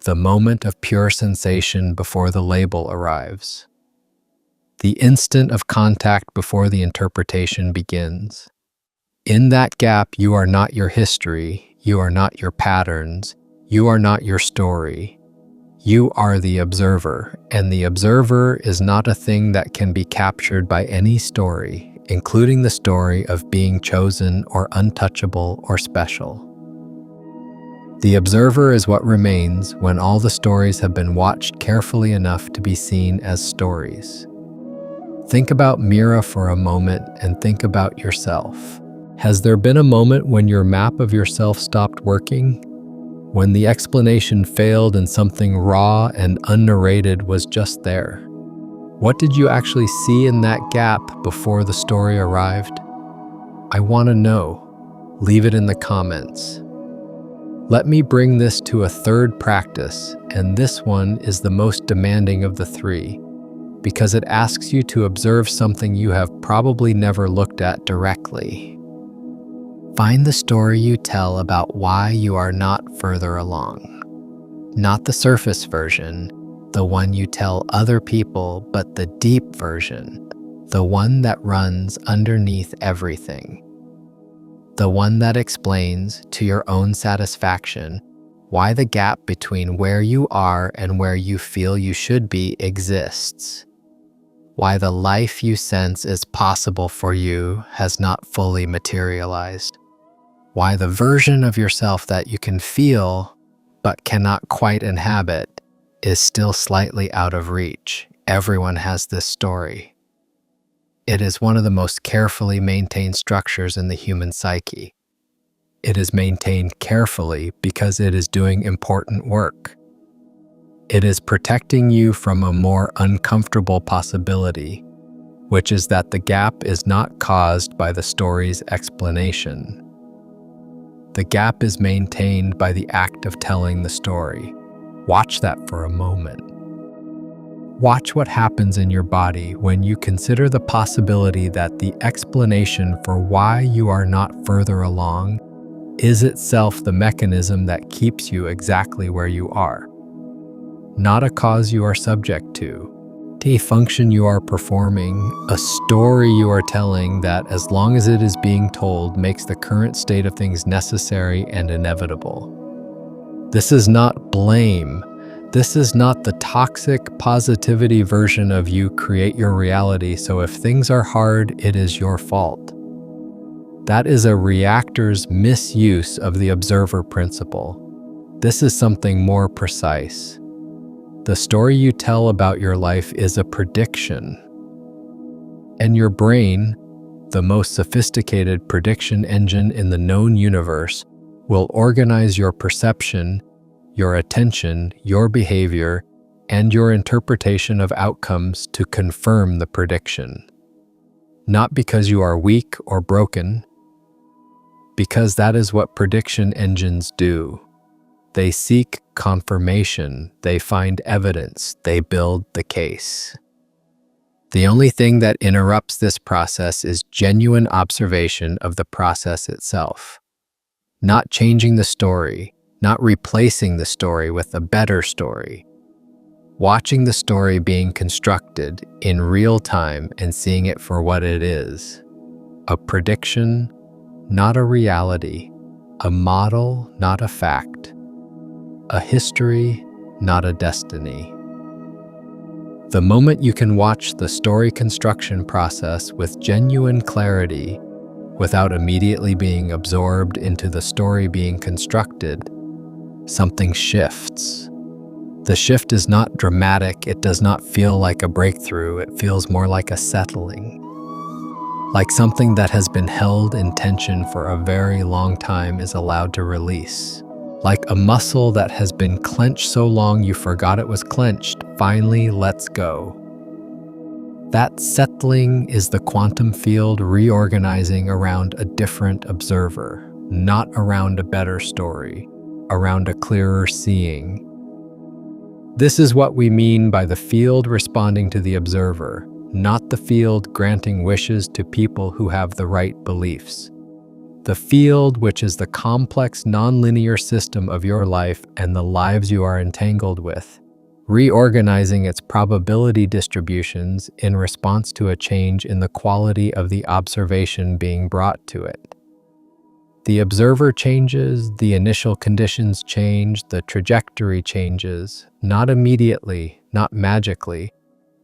The moment of pure sensation before the label arrives. The instant of contact before the interpretation begins. In that gap, you are not your history, you are not your patterns, you are not your story. You are the observer, and the observer is not a thing that can be captured by any story, including the story of being chosen or untouchable or special. The observer is what remains when all the stories have been watched carefully enough to be seen as stories. Think about Mira for a moment and think about yourself. Has there been a moment when your map of yourself stopped working? When the explanation failed and something raw and unnarrated was just there? What did you actually see in that gap before the story arrived? I want to know. Leave it in the comments. Let me bring this to a third practice, and this one is the most demanding of the three, because it asks you to observe something you have probably never looked at directly. Find the story you tell about why you are not further along. Not the surface version, the one you tell other people, but the deep version, the one that runs underneath everything. The one that explains, to your own satisfaction, why the gap between where you are and where you feel you should be exists. Why the life you sense is possible for you has not fully materialized. Why the version of yourself that you can feel but cannot quite inhabit is still slightly out of reach. Everyone has this story. It is one of the most carefully maintained structures in the human psyche. It is maintained carefully because it is doing important work. It is protecting you from a more uncomfortable possibility, which is that the gap is not caused by the story's explanation. The gap is maintained by the act of telling the story. Watch that for a moment. Watch what happens in your body when you consider the possibility that the explanation for why you are not further along is itself the mechanism that keeps you exactly where you are. Not a cause you are subject to, a function you are performing, a story you are telling that, as long as it is being told, makes the current state of things necessary and inevitable. This is not blame. This is not the toxic positivity version of you create your reality, so if things are hard, it is your fault. That is a reactor's misuse of the observer principle. This is something more precise. The story you tell about your life is a prediction. And your brain, the most sophisticated prediction engine in the known universe, will organize your perception, your attention, your behavior, and your interpretation of outcomes to confirm the prediction. Not because you are weak or broken, because that is what prediction engines do. They seek confirmation, they find evidence, they build the case. The only thing that interrupts this process is genuine observation of the process itself. Not changing the story, not replacing the story with a better story. Watching the story being constructed in real time and seeing it for what it is. A prediction, not a reality. A model, not a fact. A history, not a destiny. The moment you can watch the story construction process with genuine clarity, without immediately being absorbed into the story being constructed, something shifts. The shift is not dramatic, it does not feel like a breakthrough, it feels more like a settling. Like something that has been held in tension for a very long time is allowed to release. Like a muscle that has been clenched so long you forgot it was clenched, finally lets go. That settling is the quantum field reorganizing around a different observer, not around a better story, around a clearer seeing. This is what we mean by the field responding to the observer, not the field granting wishes to people who have the right beliefs. The field, which is the complex nonlinear system of your life and the lives you are entangled with, reorganizing its probability distributions in response to a change in the quality of the observation being brought to it. The observer changes, the initial conditions change, the trajectory changes, not immediately, not magically,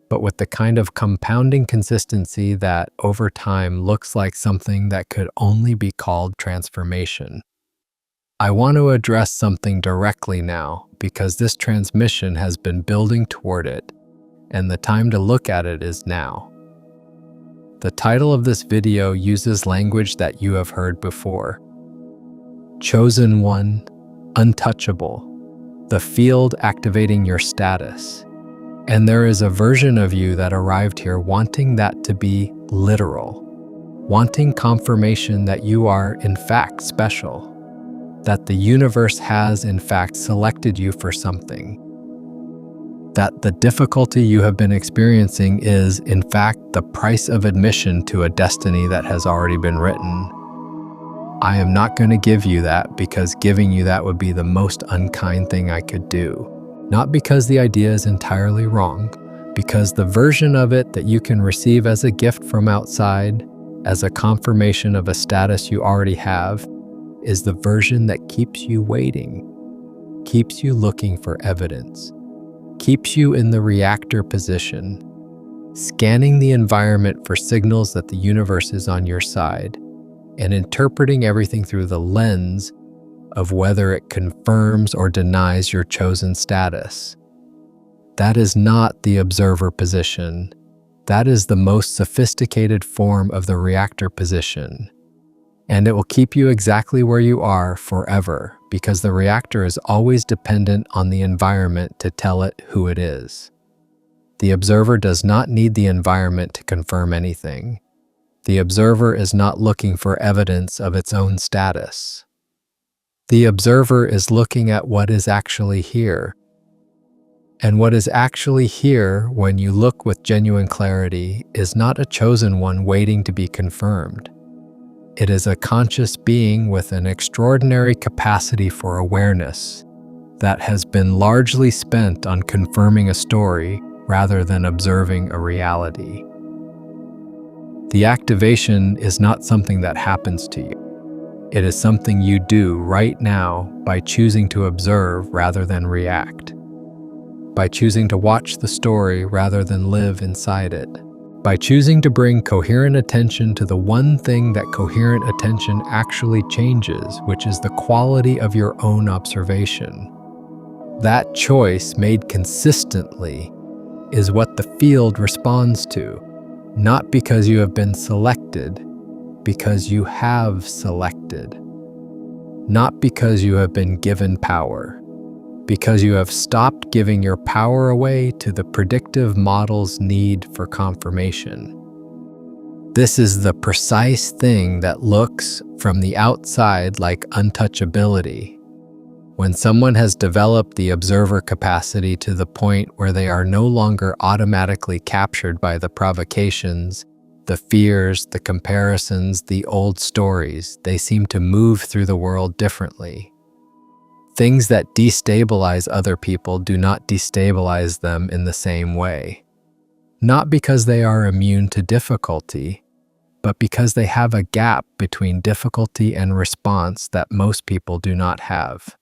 but with the kind of compounding consistency that, over time, looks like something that could only be called transformation. I want to address something directly now, because this transmission has been building toward it, and the time to look at it is now. The title of this video uses language that you have heard before. Chosen one, untouchable, the field activating your status. And there is a version of you that arrived here wanting that to be literal, wanting confirmation that you are in fact special, that the universe has in fact selected you for something, that the difficulty you have been experiencing is in fact the price of admission to a destiny that has already been written. I am not going to give you that because giving you that would be the most unkind thing I could do. Not because the idea is entirely wrong, because the version of it that you can receive as a gift from outside, as a confirmation of a status you already have, is the version that keeps you waiting, keeps you looking for evidence, keeps you in the reactor position, scanning the environment for signals that the universe is on your side, and interpreting everything through the lens of whether it confirms or denies your chosen status. That is not the observer position. That is the most sophisticated form of the reactor position. And it will keep you exactly where you are forever, because the reactor is always dependent on the environment to tell it who it is. The observer does not need the environment to confirm anything. The observer is not looking for evidence of its own status. The observer is looking at what is actually here. And what is actually here, when you look with genuine clarity, is not a chosen one waiting to be confirmed. It is a conscious being with an extraordinary capacity for awareness that has been largely spent on confirming a story rather than observing a reality. The activation is not something that happens to you. It is something you do right now by choosing to observe rather than react, by choosing to watch the story rather than live inside it, by choosing to bring coherent attention to the one thing that coherent attention actually changes, which is the quality of your own observation. That choice made consistently is what the field responds to, not because you have been selected, because you have selected, not because you have been given power, because you have stopped giving your power away to the predictive model's need for confirmation. This is the precise thing that looks from the outside like untouchability. When someone has developed the observer capacity to the point where they are no longer automatically captured by the provocations, the fears, the comparisons, the old stories, they seem to move through the world differently. Things that destabilize other people do not destabilize them in the same way. Not because they are immune to difficulty, but because they have a gap between difficulty and response that most people do not have.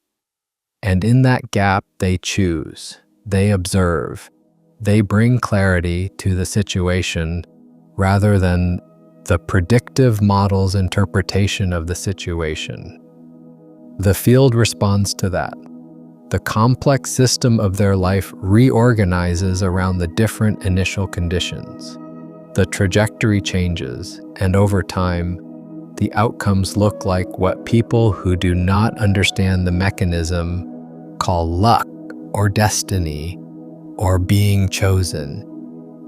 And in that gap, they choose, they observe, they bring clarity to the situation rather than the predictive model's interpretation of the situation. The field responds to that. The complex system of their life reorganizes around the different initial conditions. The trajectory changes, and over time, the outcomes look like what people who do not understand the mechanism call luck or destiny or being chosen.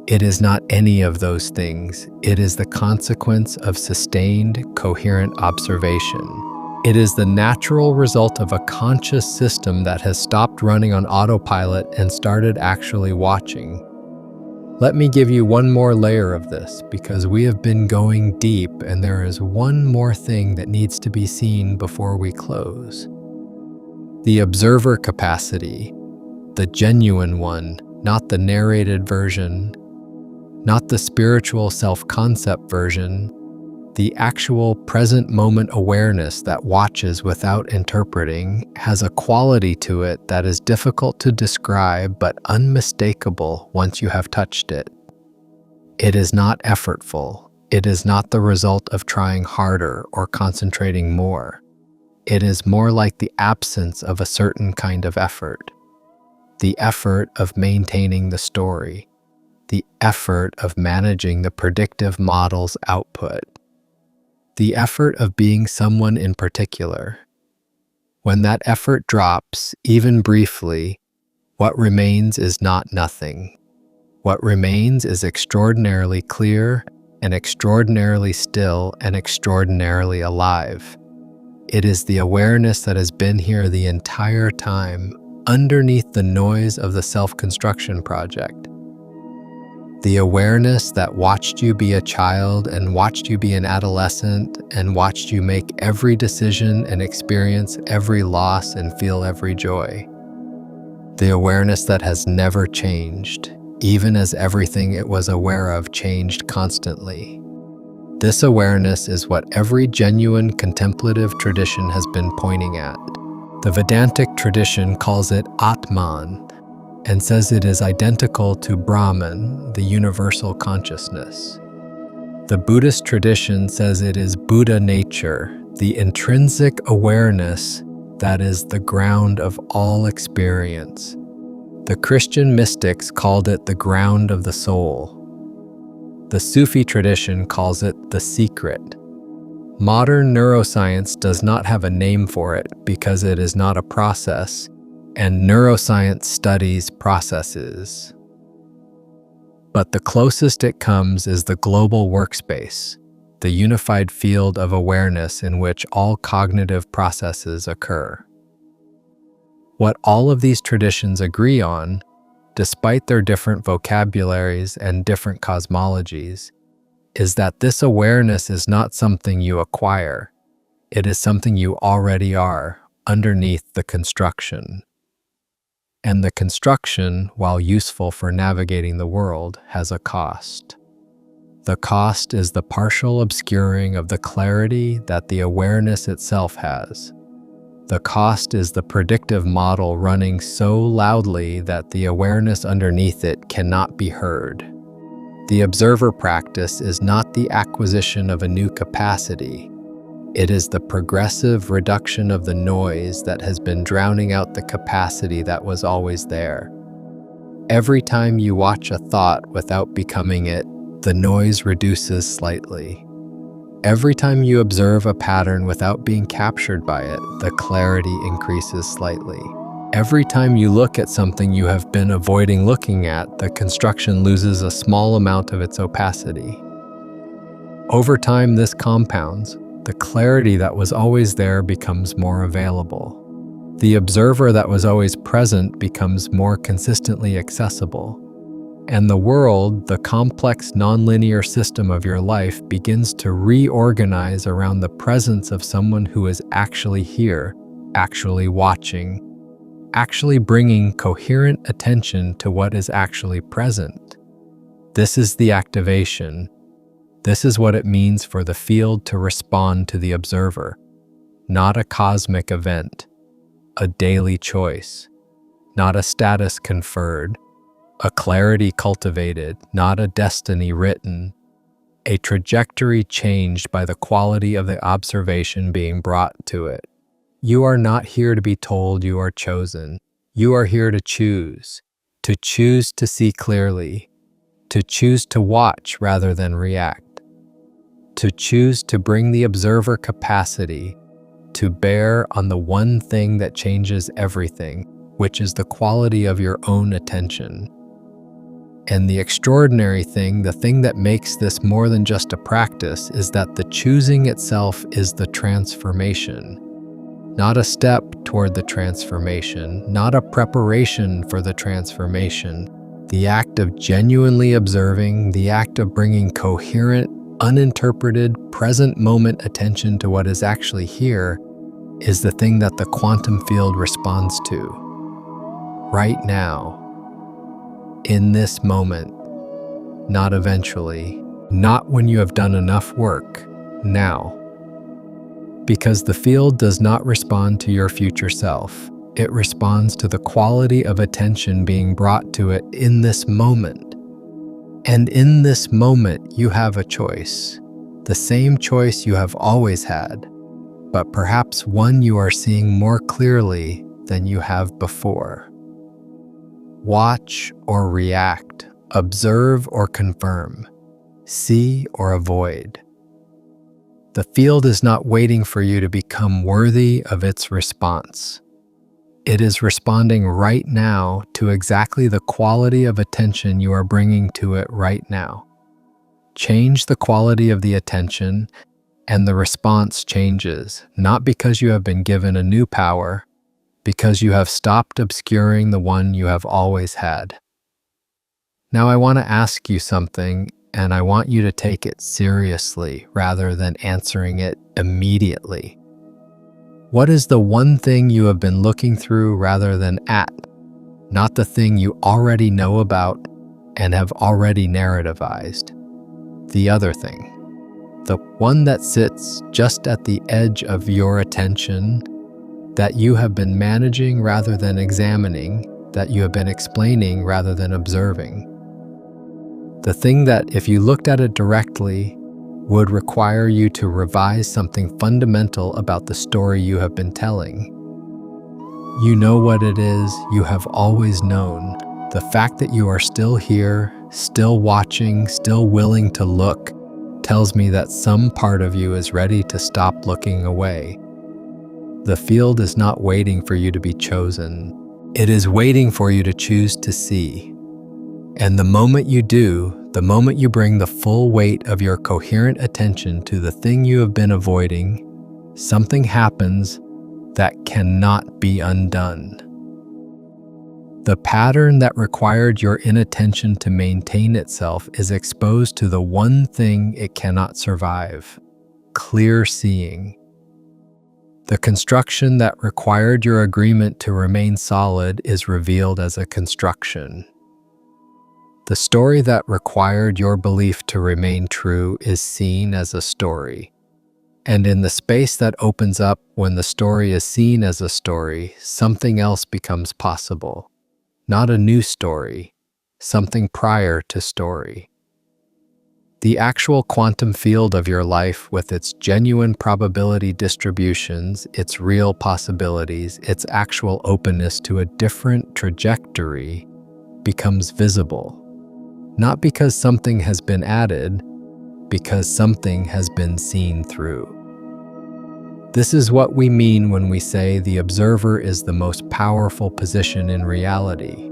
It is not any of those things. It is the consequence of sustained, coherent observation. It is the natural result of a conscious system that has stopped running on autopilot and started actually watching. Let me give you one more layer of this, because we have been going deep and there is one more thing that needs to be seen before we close. The observer capacity, the genuine one, not the narrated version, not the spiritual self-concept version, the actual present moment awareness that watches without interpreting, has a quality to it that is difficult to describe but unmistakable once you have touched it. It is not effortful. It is not the result of trying harder or concentrating more. It is more like the absence of a certain kind of effort. The effort of maintaining the story. The effort of managing the predictive model's output. The effort of being someone in particular. When that effort drops, even briefly, what remains is not nothing. What remains is extraordinarily clear and extraordinarily still and extraordinarily alive. It is the awareness that has been here the entire time, underneath the noise of the self-construction project. The awareness that watched you be a child and watched you be an adolescent and watched you make every decision and experience every loss and feel every joy. The awareness that has never changed, even as everything it was aware of changed constantly. This awareness is what every genuine contemplative tradition has been pointing at. The Vedantic tradition calls it Atman and says it is identical to Brahman, the universal consciousness. The Buddhist tradition says it is Buddha nature, the intrinsic awareness that is the ground of all experience. The Christian mystics called it the ground of the soul. The Sufi tradition calls it the secret. Modern neuroscience does not have a name for it because it is not a process, and neuroscience studies processes. But the closest it comes is the global workspace, the unified field of awareness in which all cognitive processes occur. What all of these traditions agree on, despite their different vocabularies and different cosmologies, is that this awareness is not something you acquire. It is something you already are, underneath the construction. And the construction, while useful for navigating the world, has a cost. The cost is the partial obscuring of the clarity that the awareness itself has. The cost is the predictive model running so loudly that the awareness underneath it cannot be heard. The observer practice is not the acquisition of a new capacity. It is the progressive reduction of the noise that has been drowning out the capacity that was always there. Every time you watch a thought without becoming it, the noise reduces slightly. Every time you observe a pattern without being captured by it, the clarity increases slightly. Every time you look at something you have been avoiding looking at, the construction loses a small amount of its opacity. Over time, this compounds. The clarity that was always there becomes more available. The observer that was always present becomes more consistently accessible. And the world, the complex nonlinear system of your life, begins to reorganize around the presence of someone who is actually here, actually watching, actually bringing coherent attention to what is actually present. This is the activation. This is what it means for the field to respond to the observer, not a cosmic event, a daily choice, not a status conferred, a clarity cultivated, not a destiny written, a trajectory changed by the quality of the observation being brought to it. You are not here to be told you are chosen. You are here to choose to see clearly, to choose to watch rather than react, to choose to bring the observer capacity to bear on the one thing that changes everything, which is the quality of your own attention. And the extraordinary thing, the thing that makes this more than just a practice, is that the choosing itself is the transformation. Not a step toward the transformation, not a preparation for the transformation. The act of genuinely observing, the act of bringing coherent, uninterpreted, present moment attention to what is actually here, is the thing that the quantum field responds to. Right now, in this moment, not eventually, not when you have done enough work, now. Because the field does not respond to your future self. It responds to the quality of attention being brought to it in this moment. And in this moment, you have a choice, the same choice you have always had, but perhaps one you are seeing more clearly than you have before. Watch or react, observe or confirm, see or avoid. The field is not waiting for you to become worthy of its response. It is responding right now to exactly the quality of attention you are bringing to it right now. Change the quality of the attention, and the response changes, not because you have been given a new power, because you have stopped obscuring the one you have always had. Now I want to ask you something, and I want you to take it seriously rather than answering it immediately. What is the one thing you have been looking through rather than at, not the thing you already know about and have already narrativized? The other thing, the one that sits just at the edge of your attention, that you have been managing rather than examining, that you have been explaining rather than observing. The thing that, if you looked at it directly, would require you to revise something fundamental about the story you have been telling. You know what it is you have always known. The fact that you are still here, still watching, still willing to look, tells me that some part of you is ready to stop looking away. The field is not waiting for you to be chosen. It is waiting for you to choose to see. And the moment you do, the moment you bring the full weight of your coherent attention to the thing you have been avoiding, something happens that cannot be undone. The pattern that required your inattention to maintain itself is exposed to the one thing it cannot survive: clear seeing. The construction that required your agreement to remain solid is revealed as a construction. The story that required your belief to remain true is seen as a story. And in the space that opens up when the story is seen as a story, something else becomes possible. Not a new story, something prior to story. The actual quantum field of your life, with its genuine probability distributions, its real possibilities, its actual openness to a different trajectory, becomes visible. Not because something has been added, because something has been seen through. This is what we mean when we say the observer is the most powerful position in reality.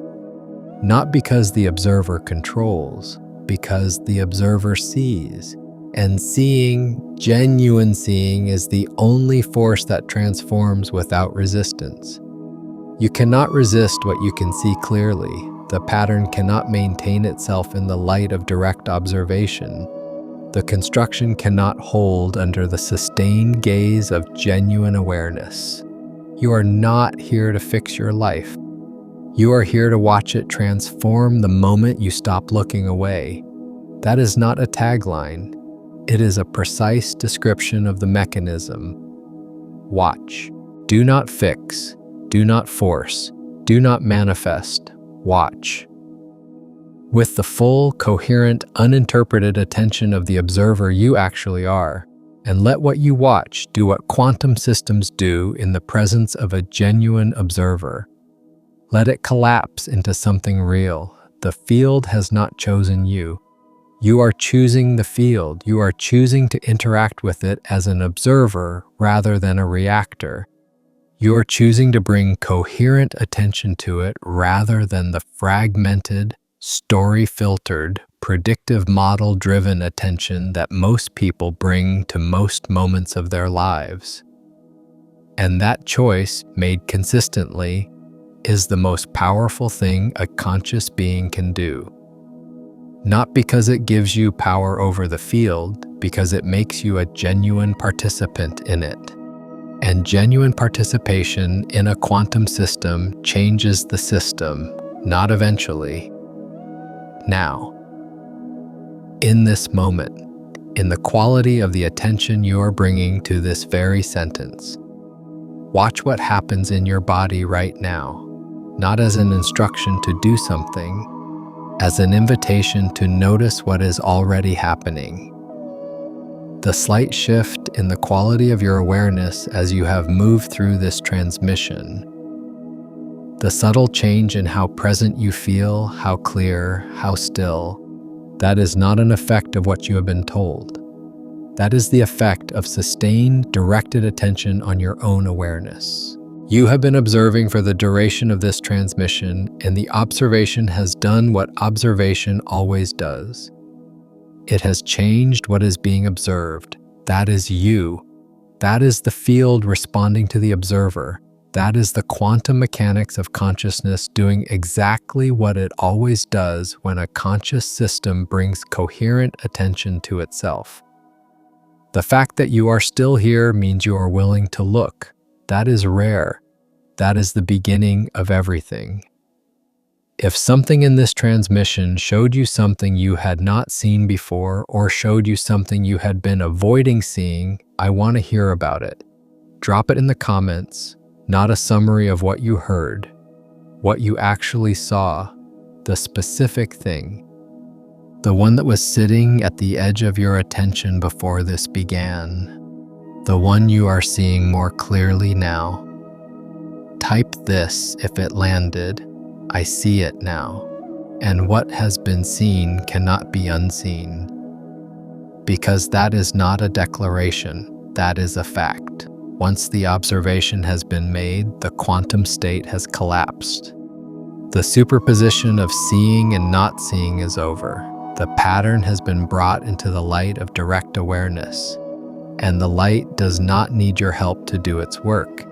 Not because the observer controls, because the observer sees. And seeing, genuine seeing, is the only force that transforms without resistance. You cannot resist what you can see clearly. The pattern cannot maintain itself in the light of direct observation. The construction cannot hold under the sustained gaze of genuine awareness. You are not here to fix your life. You are here to watch it transform the moment you stop looking away. That is not a tagline. It is a precise description of the mechanism. Watch. Do not fix. Do not force. Do not manifest. Watch. With the full, coherent, uninterpreted attention of the observer you actually are, and let what you watch do what quantum systems do in the presence of a genuine observer. Let it collapse into something real. The field has not chosen you. You are choosing the field. You are choosing to interact with it as an observer rather than a reactor. You are choosing to bring coherent attention to it rather than the fragmented, story-filtered, predictive model-driven attention that most people bring to most moments of their lives. And that choice, made consistently, is the most powerful thing a conscious being can do. Not because it gives you power over the field, because it makes you a genuine participant in it. And genuine participation in a quantum system changes the system, not eventually. Now, in this moment, in the quality of the attention you are bringing to this very sentence, watch what happens in your body right now, not as an instruction to do something, as an invitation to notice what is already happening. The slight shift in the quality of your awareness as you have moved through this transmission. The subtle change in how present you feel, how clear, how still, that is not an effect of what you have been told. That is the effect of sustained, directed attention on your own awareness. You have been observing for the duration of this transmission, and the observation has done what observation always does. It has changed what is being observed. That is you. That is the field responding to the observer. That is the quantum mechanics of consciousness doing exactly what it always does when a conscious system brings coherent attention to itself. The fact that you are still here means you are willing to look. That is rare. That is the beginning of everything. If something in this transmission showed you something you had not seen before or showed you something you had been avoiding seeing, I want to hear about it. Drop it in the comments. Not a summary of what you heard, what you actually saw, the specific thing, the one that was sitting at the edge of your attention before this began, the one you are seeing more clearly now. Type this if it landed, I see it now, and what has been seen cannot be unseen. Because that is not a declaration, that is a fact. Once the observation has been made, the quantum state has collapsed. The superposition of seeing and not seeing is over. The pattern has been brought into the light of direct awareness, and the light does not need your help to do its work.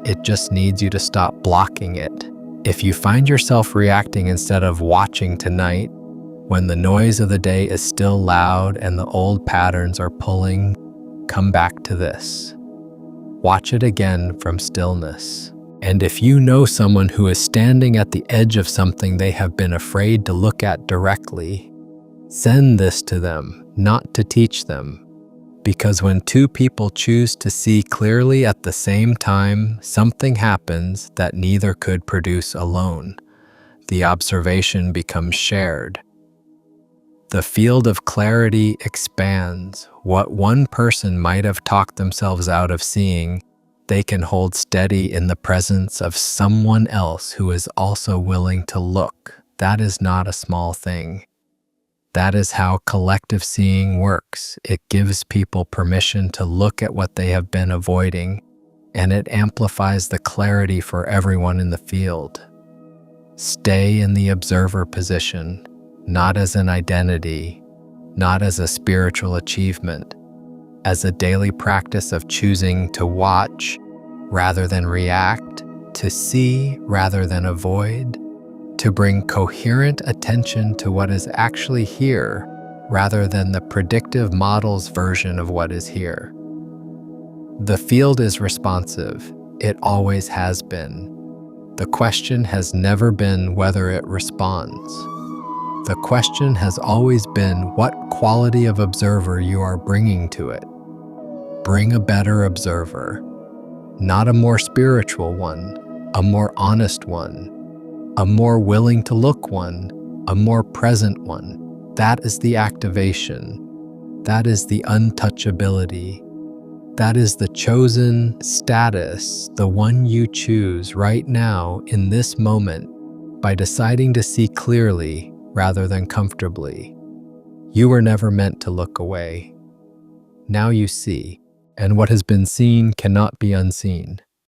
It just needs you to stop blocking it. If you find yourself reacting instead of watching tonight, when the noise of the day is still loud and the old patterns are pulling, come back to this. Watch it again from stillness. And if you know someone who is standing at the edge of something they have been afraid to look at directly, send this to them, not to teach them. Because when two people choose to see clearly at the same time, something happens that neither could produce alone. The observation becomes shared. The field of clarity expands. What one person might have talked themselves out of seeing, they can hold steady in the presence of someone else who is also willing to look. That is not a small thing. That is how collective seeing works. It gives people permission to look at what they have been avoiding, and it amplifies the clarity for everyone in the field. Stay in the observer position, not as an identity, not as a spiritual achievement, as a daily practice of choosing to watch rather than react, to see rather than avoid, to bring coherent attention to what is actually here rather than the predictive model's version of what is here. The field is responsive. It always has been. The question has never been whether it responds. The question has always been what quality of observer you are bringing to it. Bring a better observer, not a more spiritual one, a more honest one, a more willing to look one, a more present one. That is the activation. That is the untouchability. That is the chosen status, the one you choose right now in this moment by deciding to see clearly rather than comfortably. You were never meant to look away. Now you see, and what has been seen cannot be unseen.